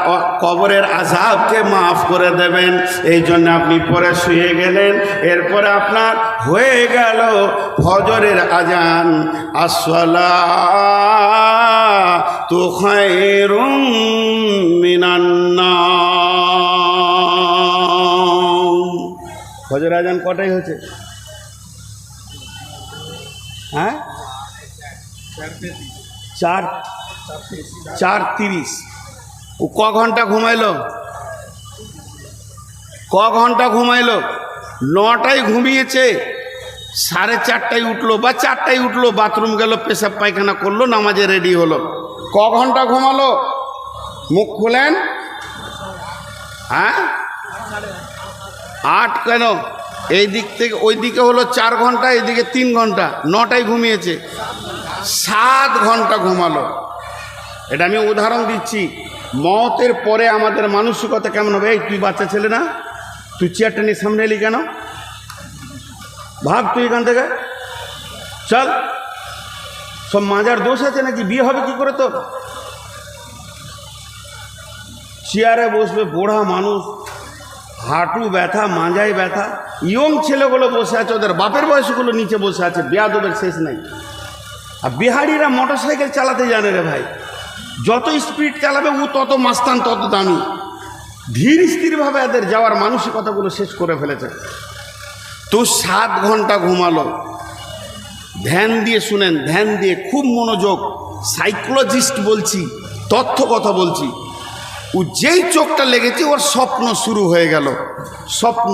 কবরের আযাবকে মাফ করে দেবেন। এই জন্য আপনি পরে শুয়ে গেলেন। এরপরে আপনার হয়ে গেল ফজরের আজান, আসসালাতু খায়রুম মিনান নাওম। ফজর আজান কটায় হয়েছে? হ্যাঁ, 4:30। ও ক ঘন্টা ঘুমাইলো? ক ঘন্টা ঘুমাইলো? 9টায় ঘুমিয়েছে, 4:30টায় উঠলো বা 4টায় উঠলো, বাথরুম গেল, পেশাব পায়খানা করলো, নামাজে রেডি হলো। ক ঘন্টা ঘুমালো? মুখ খুলেন। হ্যাঁ, 8 কেন? এই দিক থেকে ওই দিকে হলো 4 ঘন্টা, এইদিকে 3 ঘন্টা। 9টায় ঘুমিয়েছে, 7 ঘন্টা ঘুমালো। এটা আমি উদাহরণ দিচ্ছি। মওতের পরে আমাদের মানসিকতা কেমন হবে? এই তুই বাচ্চা ছেলে না, তুই চেয়ারটা নিয়ে সামনে এলি কেন? ভাগ তুই এখান থেকে, চল। সব মাজার দোষ আছে নাকি? বিয়ে হবে কি করে তোর? চেয়ারে বসবে বুড়া মানুষ, হাঁটু ব্যথা, মাজায় ব্যথা। ইয়ং ছেলেগুলো বসে আছে, ওদের বাপের বয়সগুলো নিচে বসে আছে, বেয়াদবের শেষ নাই। আর বিহারিরা মোটর সাইকেল চালাতে জানে রে ভাই, যত স্পিড চালাবে ও তত মাস্তান, তত দামি। ধীর স্থিরভাবে এদের যাওয়ার মানসিকতাগুলো শেষ করে ফেলেছে। তো 7 ঘন্টা ঘুমালো। ধ্যান দিয়ে শুনেন, ধ্যান দিয়ে খুব মনোযোগ, সাইকোলজিস্ট বলছি, তথ্য কথা বলছি। ও যেই চোখটা লেগেছে ওর স্বপ্ন শুরু হয়ে গেল। স্বপ্ন,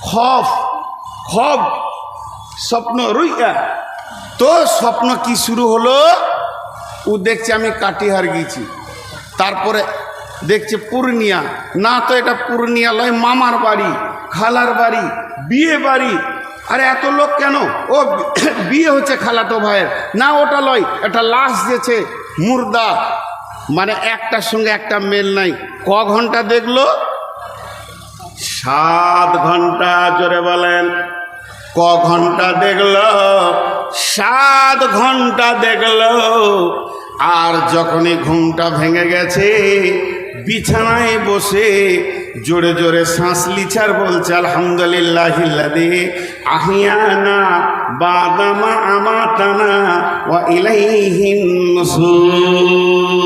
খব খব স্বপ্ন রুইয়া। তো স্বপ্ন কি শুরু হলো? ও দেখছে আমি কাটিহার গিয়েছি, তারপরে দেখছে পূর্ণিয়া। না তো এটা পূর্ণিয়া লয়, মামার বাড়ি, খালার বাড়ি, বিয়ে বাড়ি। আরে এত লোক কেন? ও বিয়ে হচ্ছে খালাতো ভাইয়ের। না ওটা লয়, এটা লাশ দিয়েছে, মুর্দা, মানে একটার সঙ্গে একটা মেল নাই। ক ঘন্টা দেখলো? 7 ঘন্টা। জোরে বলেন, ক ঘন্টা দেখলো? 7 ঘন্টা দেখলো। আর যখনই ঘুমটা ভেঙে গেছে, বিছানায় বসে জোরে জোরে শ্বাস লিছার বলছে, আলহামদুলিল্লাহিল্লাযী আহিয়ানা বাদামা আমাতানা ওয়া ইলাইহিন নুশুর।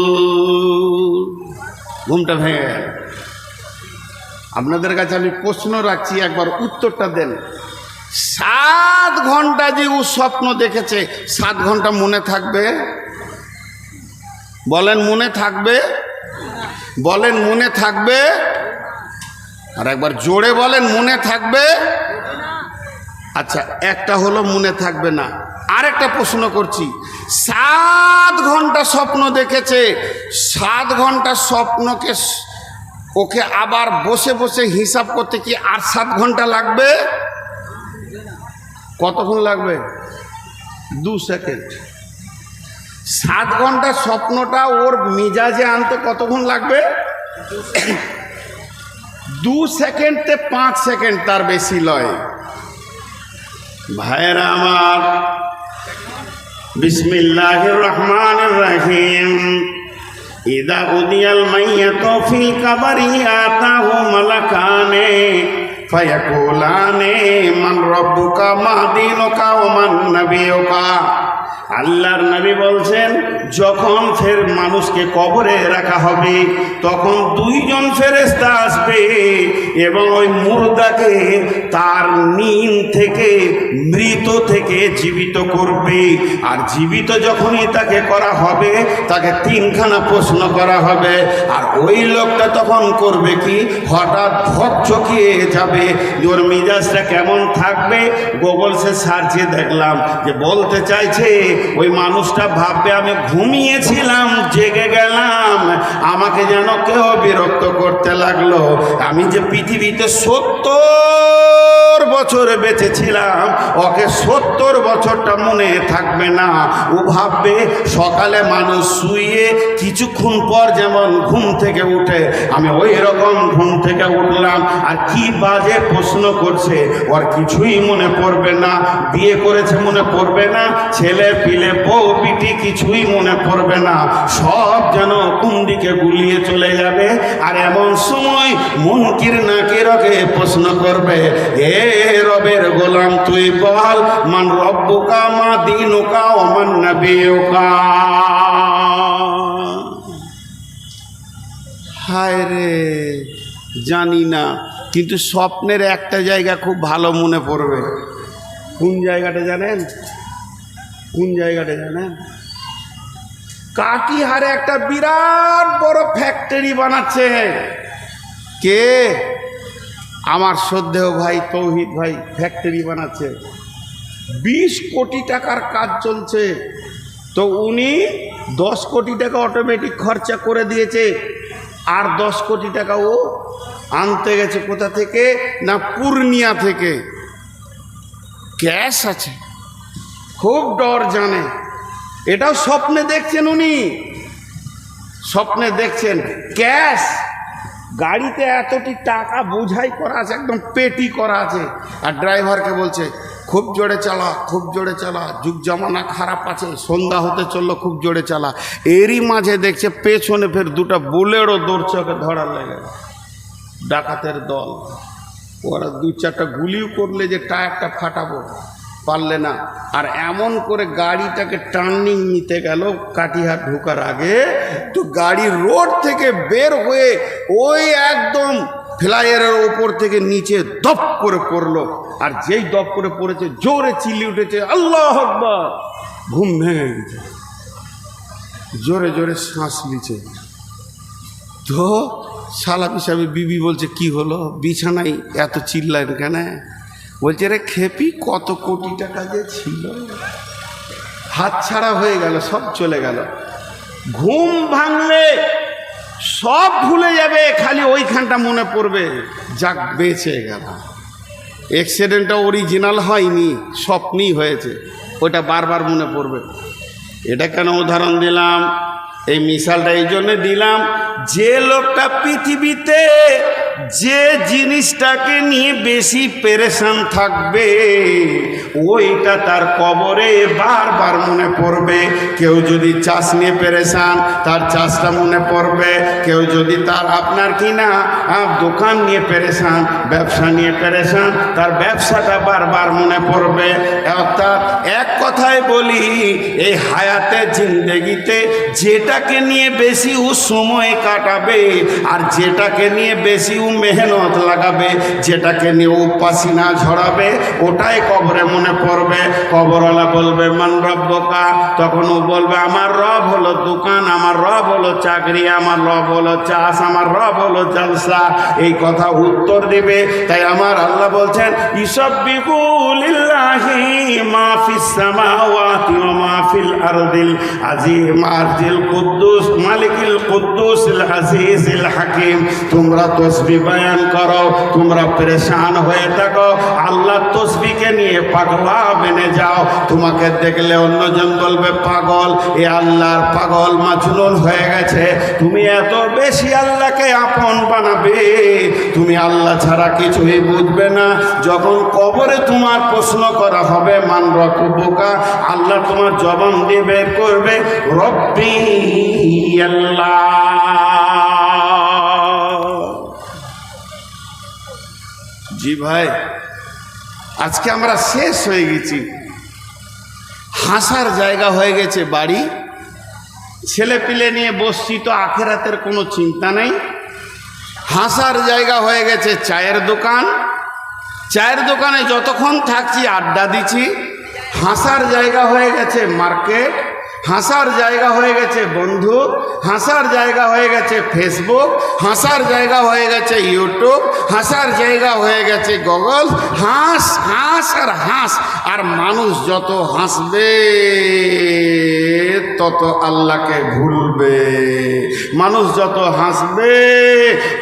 ঘুমটা ভেঙে গেল। আপনাদের কাছে আমি প্রশ্ন রাখছি, একবার উত্তরটা দেন। 7 ঘন্টা যে ও স্বপ্ন দেখেছে, 7 ঘন্টা মনে থাকবে? বলেন মনে থাকবে? বলেন মনে থাকবে? আর একবার জোরে বলেন মনে থাকবে? আচ্ছা, একটা হলো মনে থাকবে না। আরেকটা প্রশ্ন করছি, 7 ঘন্টা স্বপ্ন দেখেছে, 7 ঘন্টা স্বপ্নকে ওকে আবার বসে বসে হিসাব করতে কি আর 7 ঘন্টা লাগবে? কতক্ষণ লাগবে? 2 সেকেন্ড। 7 ঘন্টা স্বপ্নটা ওর মিজাজে আনতে কতক্ষণ লাগবে? 2 সেকেন্ডে 5 সেকেন্ড, তার বেশি লয়। ভাইরা আমার, বিসমিল্লাহির রহমানির রহিম। ইদা উদিয়াল মাইয়াতু ফিল কবরি আতাহু মালাকানে ফায়াকুলানে মান রাব্বুকা মা দীনুকা ওয়া মান নাবিয়ুকা। আল্লাহর নবী বলছেন, যখন ফের মানুষকে কবরে রাখা হবে তখন দুইজন ফেরেশতা আসবে এবং ওই মুর্দাকে তার নিম থেকে, মৃত থেকে জীবিত করবে। আর জীবিত যখনই তাকে করা হবে তাকে তিনখানা প্রশ্ন করা হবে। আর ওই লোকটা তখন করবে কি, হঠাৎ ভকচকিয়ে যাবে, ওর মিজাজটা কেমন থাকবে। গুগলসে সার্চে দেখলাম যে বলতে চাইছে ওই মানুষটা ভাববে আমি ঘুমিয়েছিলাম, জেগে গেলাম, আমাকে যেন কেউ বিরক্ত করতে লাগলো। আমি যে পৃথিবীতে 70 বছর বেঁচেছিলাম, ওকে 70 বছরটা মনে থাকবে না। ও ভাববে সকালে মানুষ শুয়ে কিছুক্ষণ পর যেমন ঘুম থেকে উঠে, আমি ওই রকম ঘুম থেকে উঠলাম। আর কি বাজে প্রশ্ন করছে, ওর কিছুই মনে পড়বে না। বিয়ে করেছে মনে পড়বে না, ছেলে পিলে বউ পিটি কিছুই মনে পড়বে না। সব যেন কোন দিকে গুলিয়ে চলে যাবে। আর এমন সময় মুনকির নাকিরকে প্রশ্ন করবে, এ রবের গোলাম তুই বল, মান রব্বুকা মা দীনুকা ওয়া মান নাবিয়ুকা। হায় রে, জানি না, কিন্তু স্বপ্নের একটা জায়গা খুব ভালো মনে পড়বে। কোন জায়গাটা জানেন? কোন জায়গাটা জানেন? কাটিহারে একটা বিরাট বড় ফ্যাক্টরি বানাচ্ছে। কে? আমার শ্রদ্ধেয় ভাই তৌহিদ ভাই ফ্যাক্টরি বানাচ্ছে। 20 কোটি টাকার কাজ চলছে। তো উনি 10 কোটি টাকা অটোমেটিক খরচা করে দিয়েছে। আর 10 কোটি টাকা ও আনতে গেছে কোথা থেকে না, পূর্ণিয়া থেকে। ক্যাশ আছে, খুব ডর জানে। এটাও স্বপ্নে দেখছেন উনি, স্বপ্নে দেখছেন ক্যাশ। গাড়িতে এতটি টাকা বোঝাই করা আছে, একদম পেটি করা আছে। আর ড্রাইভারকে বলছে খুব জোরে চালা, খুব জোরে চালা, যুগ জামানা খারাপ আছে, সন্ধ্যা হতে চললো, খুব জোরে চালা। এরই মাঝে দেখছে পেছনে ফের দুটো বুলেরও দৌড়ছে, ওকে ধরার লেগে। ডাকাতের দল, ওরা 2-4টা গুলিও করলে যে টায়ারটা ফাটাবো, পারলে না। আর এমন করে গাড়িটাকে টার্নিং নিতে গেল কাটিহার ঢোকার আগে, তো গাড়ি রোড থেকে বের হয়ে ওই একদম ফ্লাইওভারের ওপর থেকে নিচে দপ করে পড়লো। আর যেই দপ করে পড়েছে, জোরে চিল্লি উঠেছে আল্লাহু আকবার। ঘুম ভেঙে গেছে, জোরে জোরে শ্বাস নিচ্ছে। তো শালা পিসাবি বিবি বলছে কি হলো, বিছানায় এত চিল্লায় কেন? বলছে রে খেপি, কত কোটি টাকা যে ছিল হাত ছাড়া হয়ে গেল, সব চলে গেল। ঘুম ভাঙলে সব ভুলে যাবে, খালি ওইখানটা মনে পড়বে, যাক বেঁচে গেল। অ্যাক্সিডেন্টটা অরিজিনাল হয়নি, স্বপ্নই হয়েছে, ওটা বারবার মনে পড়বে। এটা কেন উদাহরণ দিলাম, এই মিসালটা এই জন্য দিলাম, যে লোকটা পৃথিবীতে যে জিনিসটাকে নিয়ে বেশি পেরেশান থাকবে ওইটা তার কবরে বারবার মনে পড়বে। কেউ যদি চাষ নিয়ে পেরেশান, তার চাষটা মনে পড়বে। কেউ যদি তার আপনার কিনা দোকান নিয়ে পেরেশান, ব্যবসা নিয়ে পেরেশান, তার ব্যবসাটা বারবার মনে পড়বে। অর্থাৎ এক কথায় বলি, এই হায়াতে জিন্দেগিতে যেটাকে নিয়ে বেশি ও সময় কাটাবে আর যেটাকে নিয়ে বেশি ও মেহনত লাগাবে, যেটাকে নিয়ে ও পাসিনা ঝরাবে, ওটাই কবরে মনে পড়বে। কবরওয়ালা বলবে মান রব্বুকা, তখন ও বলবে আমার রব হলো দোকান, আমার রব হলো চাকরি, আমার রব হলো চাষ, আমার রব হলো জলসা। এই কথা উত্তর দিবে। তাই আমার আল্লাহ বলছেন ইসাব্বিহু লিল্লাহি মা ফিস সামা সামাওয়াতি ওয়া মা ফিল আরদিল আজিম মারজিল কুদ্দুস মালিকিল কুদ্দুসিল আজিজিল হাকিম। তোমরা তসবিহ বয়ান করো, তোমরা পরেশান হয়ে থাকো, আল্লাহ তসবিহকে নিয়ে পাগলা বেনে যাও। তোমাকে দেখলে অন্যজন বলবে পাগল, এ আল্লাহর পাগল মাজনুন হয়ে গেছে। তুমি এত বেশি আল্লাহকে আপন বানাবে, তুমি আল্লাহ ছাড়া কিছুই বুঝবে না। যখন কবরে তোমার প্রশ্ন করা হবে মান রব্বুকা, আল্লাহ তোমার জবান দিয়ে বের করবে রব্বি আল্লাহ। জি ভাই, আজকে আমরা শেষ হয়ে গেছি। হাসার জায়গা হয়ে গেছে বাড়ি, ছেলে পিলে নিয়ে বসছি তো আখেরাতের কোনো চিন্তা নেই। হাসার জায়গা হয়ে গেছে চায়ের দোকান, চায়ের দোকানে যতক্ষণ থাকছি আড্ডা দিচ্ছি। হাসার জায়গা হয়ে গেছে মার্কেট, হাসার জায়গা হয়ে গেছে বন্ধু, হাসার জায়গা হয়ে গেছে ফেসবুক, হাসার জায়গা হয়ে গেছে ইউটিউব, হাসার জায়গা হয়ে গেছে গুগল। হাস হাস আর হাস, আর মানুষ যত হাসবে তত আল্লাহকে ভুলবে। মানুষ যত হাসবে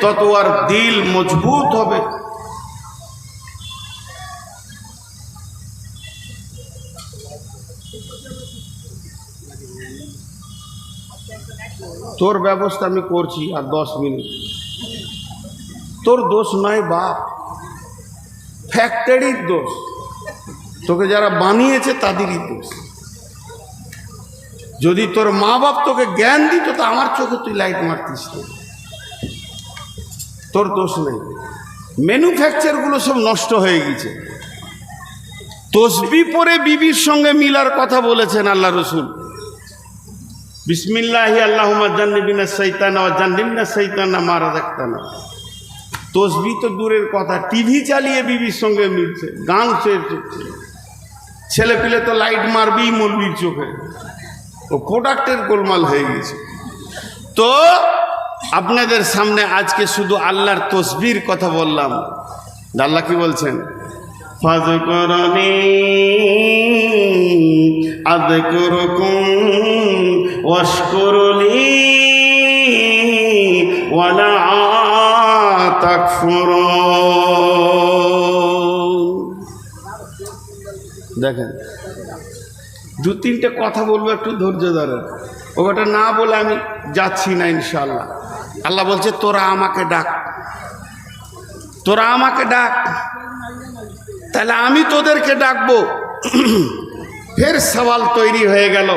তত আর দিল মজবুত হবে। তোর ব্যবস্থা আমি করছি আর 10 মিনিট। তোর দোষ নয় বাপ, ফ্যাক্টরির দোষ, তোকে যারা বানিয়েছে তাদেরই দোষ। যদি তোর মা বাপ তোকে জ্ঞান দিত তো আমার চোখে তুই লাইট মারতিস না, তোর দোষ নেই। ম্যানুফ্যাকচারগুলো সব নষ্ট হয়ে গেছে। তসবিহ পরে বিবির সঙ্গে মিলার কথা বলেছেন আল্লাহ রসুল। বিসমিল্লাহি আল্লাহুম্মা জান্নিবিনা শাইতানা ওয়া জান্নিবনা শাইতানা মা রাযাকতানা। তসবিহ তো দূরের কথা, টিভি চালিয়ে বিবির সঙ্গে মিলছে, গান চলছে। ছেলে পিলে তো লাইট মারবেই মৌলবীর চোখে, ও প্রোডাক্টের গোলমাল হয়ে গেছে। তো আপনাদের সামনে আজকে শুধু আল্লাহর তসবিহর কথা বললাম। আল্লাহ কি বলছেন? ফাযকুরুনি আযকুরুকুম ওয়াশকুরুলি ওয়ালা তাকফুরুন। দেখেন, 2-3টে কথা বলবো, একটু ধৈর্য ধরেন। ওটা না বলে আমি যাচ্ছি না ইনশাআল্লাহ। আল্লাহ বলছে তোরা আমাকে ডাক, তোরা আমাকে ডাক, তাহলে আমি তোদেরকে ডাকবো। ফের সওয়াল তৈরি হয়ে গেল,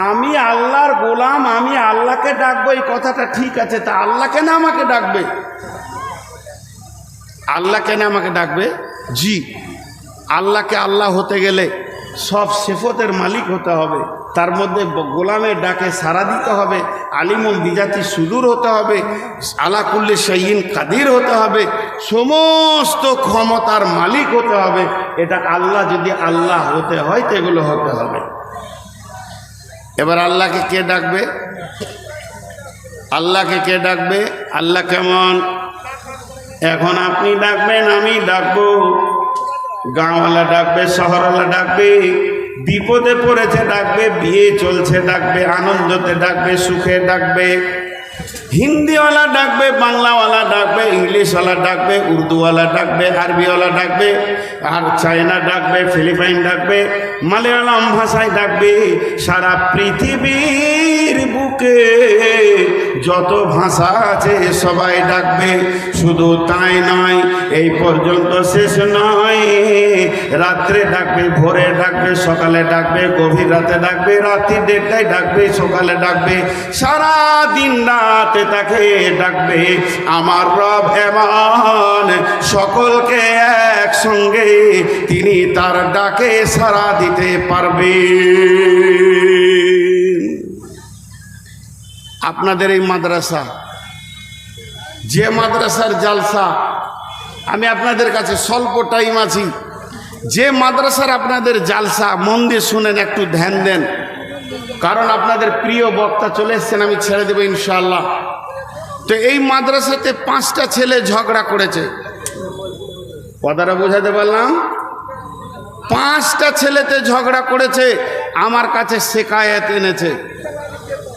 আমি আল্লাহর গোলাম, আমি আল্লাহকে ডাকবো, এই কথাটা ঠিক আছে, তা আল্লাহ কেন আমাকে ডাকবে? আল্লাহ কেন আমাকে ডাকবে? জি, আল্লাহকে আল্লাহ হতে গেলে সব সিফতের মালিক হতে হবে, তার মধ্যে গোলামের ডাকে সাড়া দিতে হবে, আলিমুল বিজাতি সুদূর হতে হবে, আলা কুল্লি শাইইন কাদির হতে হবে, সমস্ত ক্ষমতার মালিক হতে হবে। এটা আল্লাহ যদি আল্লাহ হতে হয় তো এগুলো হতে হবে। এবার আল্লাহকে কে ডাকবে? আল্লাহকে কে ডাকবে? আল্লাহ কেমন? এখন আপনি ডাকবেন, আমি ডাকবো, গাঁওয়ালা ডাকবে, শহরওয়ালা ডাকবে, বিপদে পড়েছে ডাকবে, বিয়ে চলছে ডাকবে, আনন্দতে ডাকবে, সুখে ডাকবে, হিন্দিওয়ালা ডাকবে, বাংলাওয়ালা ডাকবে, ইংলিশওয়ালা ডাকবে, উর্দুওয়ালা ডাকবে, আরবিওয়ালা ডাকবে, আর চায়না ডাকবে, ফিলিপাইন ডাকবে, মালয়ালম ভাষায় ডাকবে। সারা পৃথিবীর বুকে যত ভাষা আছে সবাই ডাকবে। শুধু তাই নয়, এই পর্যন্ত শেষ নয়, রাত্রে ডাকবে, ভোরে ডাকবে, সকালে ডাকবে, গভীর রাতে ডাকবে, রাত্রি 1:30টায় ডাকবে, সকালে ডাকবে, সারা দিন রাতে তাকে ডাকবে। আমার রব এমন, সকলকে একসঙ্গে তিনি তার ডাকে সাড়া দিতে পারবে। আপনাদের এই মাদ্রাসা, যে মাদ্রাসার জালসা, আমি আপনাদের কাছে স্বল্প টাইম আছি, যে মাদ্রাসার আপনাদের জালসা, মন দিয়ে শুনেন, একটু ধ্যান দেন, কারণ আপনাদের প্রিয় বক্তা চলে এসছেন, আমি ছেড়ে দেবো ইনশাআল্লাহ। তো এই মাদ্রাসাতে 5টা ছেলে ঝগড়া করেছে, কথাটা বোঝাতে পারলাম? 5টা ছেলেতে ঝগড়া করেছে, আমার কাছে শেকায়েত এনেছে।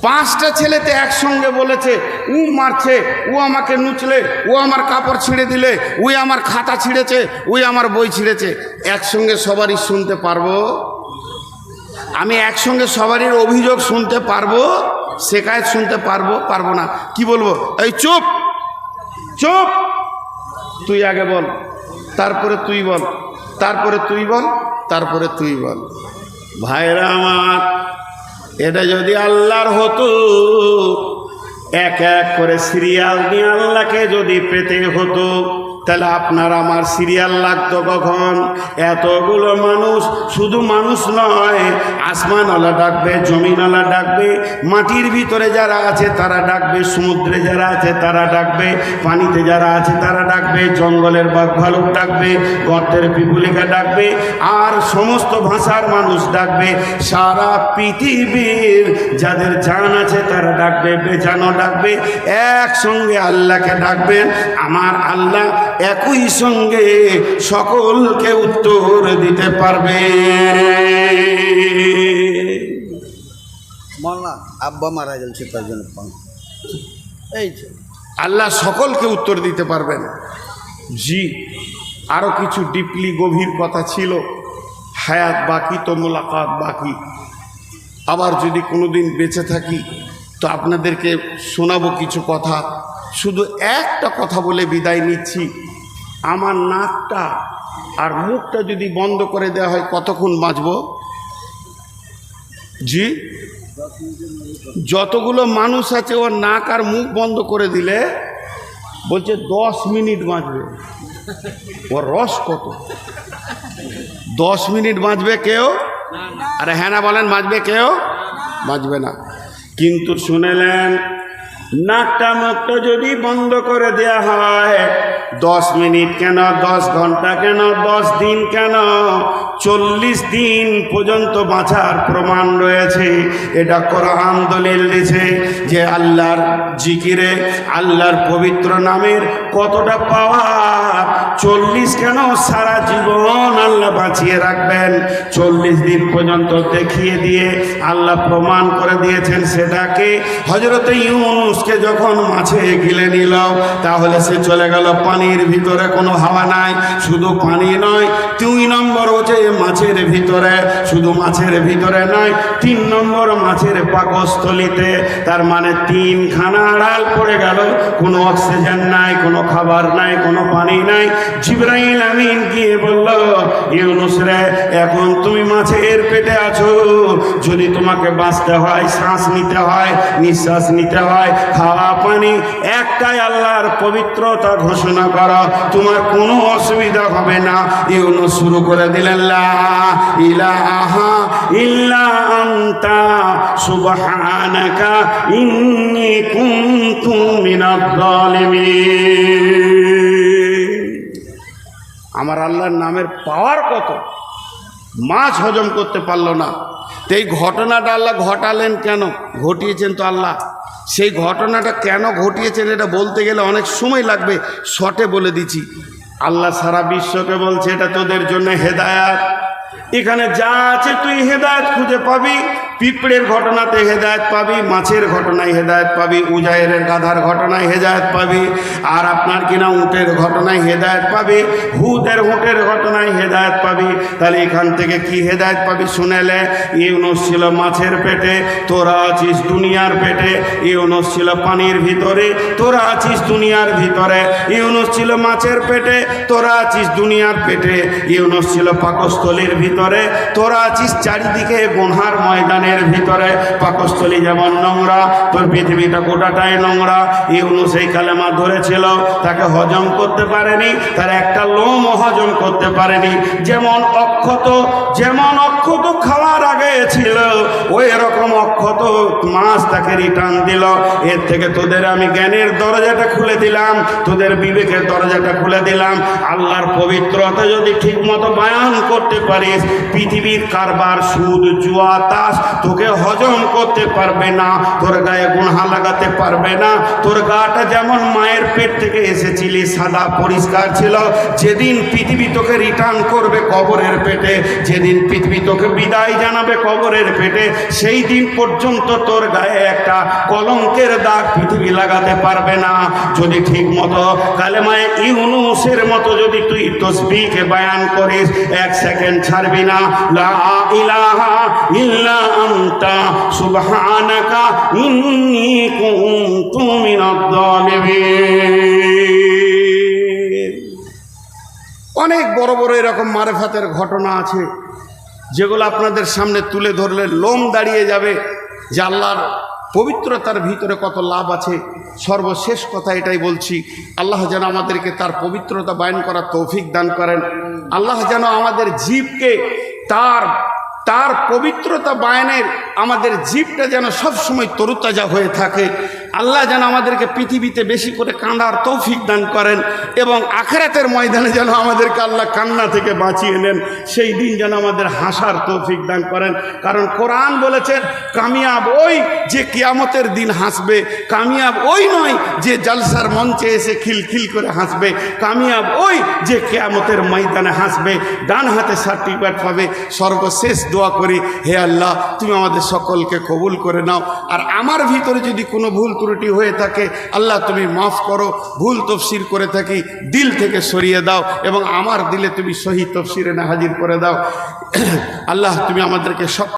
5টা ছেলেতে একসঙ্গে বলেছে, ও মারছে, ও আমাকে নুচলে, ও আমার কাপড় ছিঁড়ে দিলে, ওই আমার খাতা ছিঁড়েছে, ওই আমার বই ছিঁড়েছে। একসঙ্গে সবারই শুনতে পারবো? আমি একসঙ্গে সবারই অভিযোগ শুনতে পারবো? শেকায়েত শুনতে পারবো? পারবো না। কি বলবো? এই চুপ চুপ, তুই আগে বল, তারপরে তুই বল, তারপরে তুই বল, তারপরে তুই বল। ভাইরা আমার, এটা যদি আল্লাহর হতো, এক এক করে সিরিয়াল দিয়ে আল্লাহকে যদি পেতে হতো, তাহলে আপনার আমার সিরিয়াল লাগতো কখন? এতগুলো মানুষ, শুধু মানুষ নয়, আসমানওয়ালা ডাকবে, জমিনওয়ালা ডাকবে, মাটির ভিতরে যারা আছে তারা ডাকবে, সমুদ্রে যারা আছে তারা ডাকবে, পানিতে যারা আছে তারা ডাকবে, জঙ্গলের বাঘ ভালুক ডাকবে, গর্তের পিপুলিকা ডাকবে, আর সমস্ত ভাষার মানুষ ডাকবে। সারা পৃথিবীর যাদের জান আছে তারা ডাকবে, বেজানও ডাকবে, একসঙ্গে আল্লাহকে ডাকবেন। আমার আল্লাহ একই সঙ্গে সকলকে উত্তর দিতে পারবে। আব্বা মারা গেছে তার জন্য এই আল্লাহ সকলকে উত্তর দিতে পারবেন। জি, আরও কিছু ডিপলি গভীর কথা ছিল, হায়াত বাকি তো মোলাকাত বাকি। আবার যদি কোনোদিন বেঁচে থাকি তো আপনাদেরকে শোনাবো কিছু কথা। শুধু একটা কথা বলে বিদায় নিচ্ছি, আমার নাকটা আর মুখটা যদি বন্ধ করে দেওয়া হয় কতক্ষণ বাঁচব? জি, যতগুলো মানুষ আছে ওর নাক আর মুখ বন্ধ করে দিলে বলছে 10 মিনিট বাঁচবে। ওর রস কত? 10 মিনিট বাঁচবে কেউ? আরে হ্যাঁ না বলেন, বাঁচবে কেউ? বাঁচবে না। কিন্তু শুনেলেন, নাকটা মুখটা যদি বন্ধ করে দেয়া হয়, 10 মিনিট কেন, 10 ঘন্টা কেন, 10 দিন কেন, 40 দিন পর্যন্ত বাঁচার প্রমাণ রয়েছে। এটা কোরআন দলিল দিছে যে আল্লাহর জিকিরে, আল্লাহর পবিত্র নামের কতটা পাওয়ার। 40 কেন, সারা জীবন আল্লাহ বাঁচিয়ে রাখবেন। 40 দিন পর্যন্ত দেখিয়ে দিয়ে আল্লাহ প্রমাণ করে দিয়েছেন। সেটাকে হযরতে ইউনূসকে যখন মাছে গিলে নিল, তাহলে সে চলে গেল পানির ভিতরে, কোনো হাওয়া নাই, শুধু পানি নয়, 2 নম্বর হচ্ছে মাছের ভিতরে, শুধু মাছের ভিতরে নয়, 3 নম্বর মাছের পাকস্থলিতে। তার মানে 3খানা আড়াল পড়ে গেল, কোনো অক্সিজেন নাই, কোনো খাবার নাই, কোনো পানি নাই। জিবরাইল আমিন গিয়ে বলল, ইউনূস রে, এখন তুমি মাছের পেটে আছো, যদি তোমাকে বাঁচতে হয়, শ্বাস নিতে হয়, নিঃশ্বাস নিতে হয়, খাওয়া পানি একটাই আল্লাহর পবিত্রতা ঘোষণা করো, তোমার কোনো অসুবিধা হবে না। ইউনূস শুরু করে দিলেন, লা ইলাহা ইল্লা আনতা সুবহানাকা ইন্নী কুনতু মিনাজ জালিমিন। আমার আল্লাহর নামের পাওয়ার কত! মাছ হজম করতে পারলো না। তো এই ঘটনাটা আল্লাহ ঘটালেন কেন? ঘটিয়েছেন তো আল্লাহ। সেই ঘটনাটা কেন ঘটিয়েছেন এটা বলতে গেলে অনেক সময় লাগবে, শর্টে বলে দিচ্ছি। আল্লাহ সারা বিশ্বকে বলছে, এটা তোদের জন্য হেদায়াত। এখানে যা আছে তুই হেদায়েত খুঁজে পাবি। পিঁপড়ের ঘটনাতে হেদায়েত পাবি, মাছের ঘটনায় হেদায়েত পাবি, উজায়েরের গাধার ঘটনায় হেদায়েত পাবি, আর আপনার কিনা উটের ঘটনায় হেদায়েত পাবি, হুদের ঘটনায় হেদায়েত পাবি। তাহলে এখান থেকে কি হেদায়েত পাবি শুনেলে? ইউনূস ছিল মাছের পেটে, তোরা আছিস দুনিয়ার পেটে। ইউনূস ছিল পানির ভিতরে, তোরা আছিস দুনিয়ার ভিতরে। ইউনূস ছিল মাছের পেটে, তোরা আছিস দুনিয়ার পেটে। ইউনূস ছিল পাকস্থলীর ভিতরে, তোরা আছিস চারিদিকে গুনহার ময়দানের ভিতরে। পাকস্থলী যেমন নোংরা, তোর পৃথিবীটা গোটাটাই নোংরা। ইউনূস এই কালেমা ধরেছিল, তাকে হজম করতে পারেনি, তার একটা লোমও হজম করতে পারেনি। যেমন অক্ষত খাওয়ার আগে ছিল, ওই রকম অক্ষত মাছ তাকে রিটার্ন দিল। এর থেকে তোদের আমি জ্ঞানের দরজাটা খুলে দিলাম, তোদের বিবেকের দরজাটা খুলে দিলাম। আল্লাহর পবিত্রতা যদি ঠিক মতো বয়ান করতে পারিস, পৃথিবীর কারবার, সুদ, জুয়া, তাস তোকে হজম করতে পারবে না, তোর গায়ে গুনহা লাগাতে পারবে না। তোর গাটা যেমন মায়ের পেট থেকে এসেছিলি সাদা পরিষ্কার ছিল, যেদিন পৃথিবী তোকে রিটার্ন করবে কবরের পেটে, যেদিন পৃথিবী তোকে বিদায় জানাবে কবরের পেটে, সেই দিন পর্যন্ত তোর গায়ে একটা কলঙ্কের দাগ পৃথিবী লাগাতে পারবে না। যদি ঠিক মতো কালেমায়ে ইউনূসের মতো যদি তুই তাসবিহকে বয়ান করিস, এক সেকেন্ড ছাড়বি না। লা ইলাহা ইল্লা আনতা সুবহানাকা ইন্নী কুনতু মিনাজ জালিমিন। অনেক বড় বড় এরকম মারেফাতের ঘটনা আছে যেগুলো আপনাদের সামনে তুলে ধরলে লোম দাঁড়িয়ে যাবে যে আল্লাহর পবিত্রতার ভিতরে কত লাভ আছে। সর্বশেষ কথা এটাই বলছি, আল্লাহ যেন আমাদেরকে তার পবিত্রতা বয়ান করার তৌফিক দান করেন। আল্লাহ যেন আমাদের জীবকে তার পবিত্রতা বয়ানের আমাদের জীবটা যেন সবসময় তরুতাজা হয়ে থাকে। আল্লাহ যেন আমাদেরকে পৃথিবীতে বেশি করে কান্নার তৌফিক দান করেন এবং আখিরাতের ময়দানে যেন আমাদেরকে আল্লাহ কান্না থেকে বাঁচিয়ে নেন। সেই দিন যেন আমাদের হাসার তৌফিক দান করেন। কারণ কোরআন বলেছেন কামিয়াব ওই যে কিয়ামতের দিন হাসবে, কামিয়াব ওই নয় যে জলসার মঞ্চে এসে খিলখিল করে হাসবে, কামিয়াব ওই যে কিয়ামতের ময়দানে হাসবে, ডান হাতে সার্টিফিকেট পাবে। সর্বশেষ দোয়া করি, হে আল্লাহ তুমি আমাদের সকলকে কবুল করে নাও। আর আমার ভিতরে যদি কোনো ভুল ত্রুটি হয়ে থাকে আল্লাহ তুমি মাফ করো, ভুল তফসির করে থাকি দিল থেকে সরিয়ে দাও এবং আমার দিলে তুমি সহি তফসিরে না হাজির করে দাও। আল্লাহ তুমি আমাদেরকে সব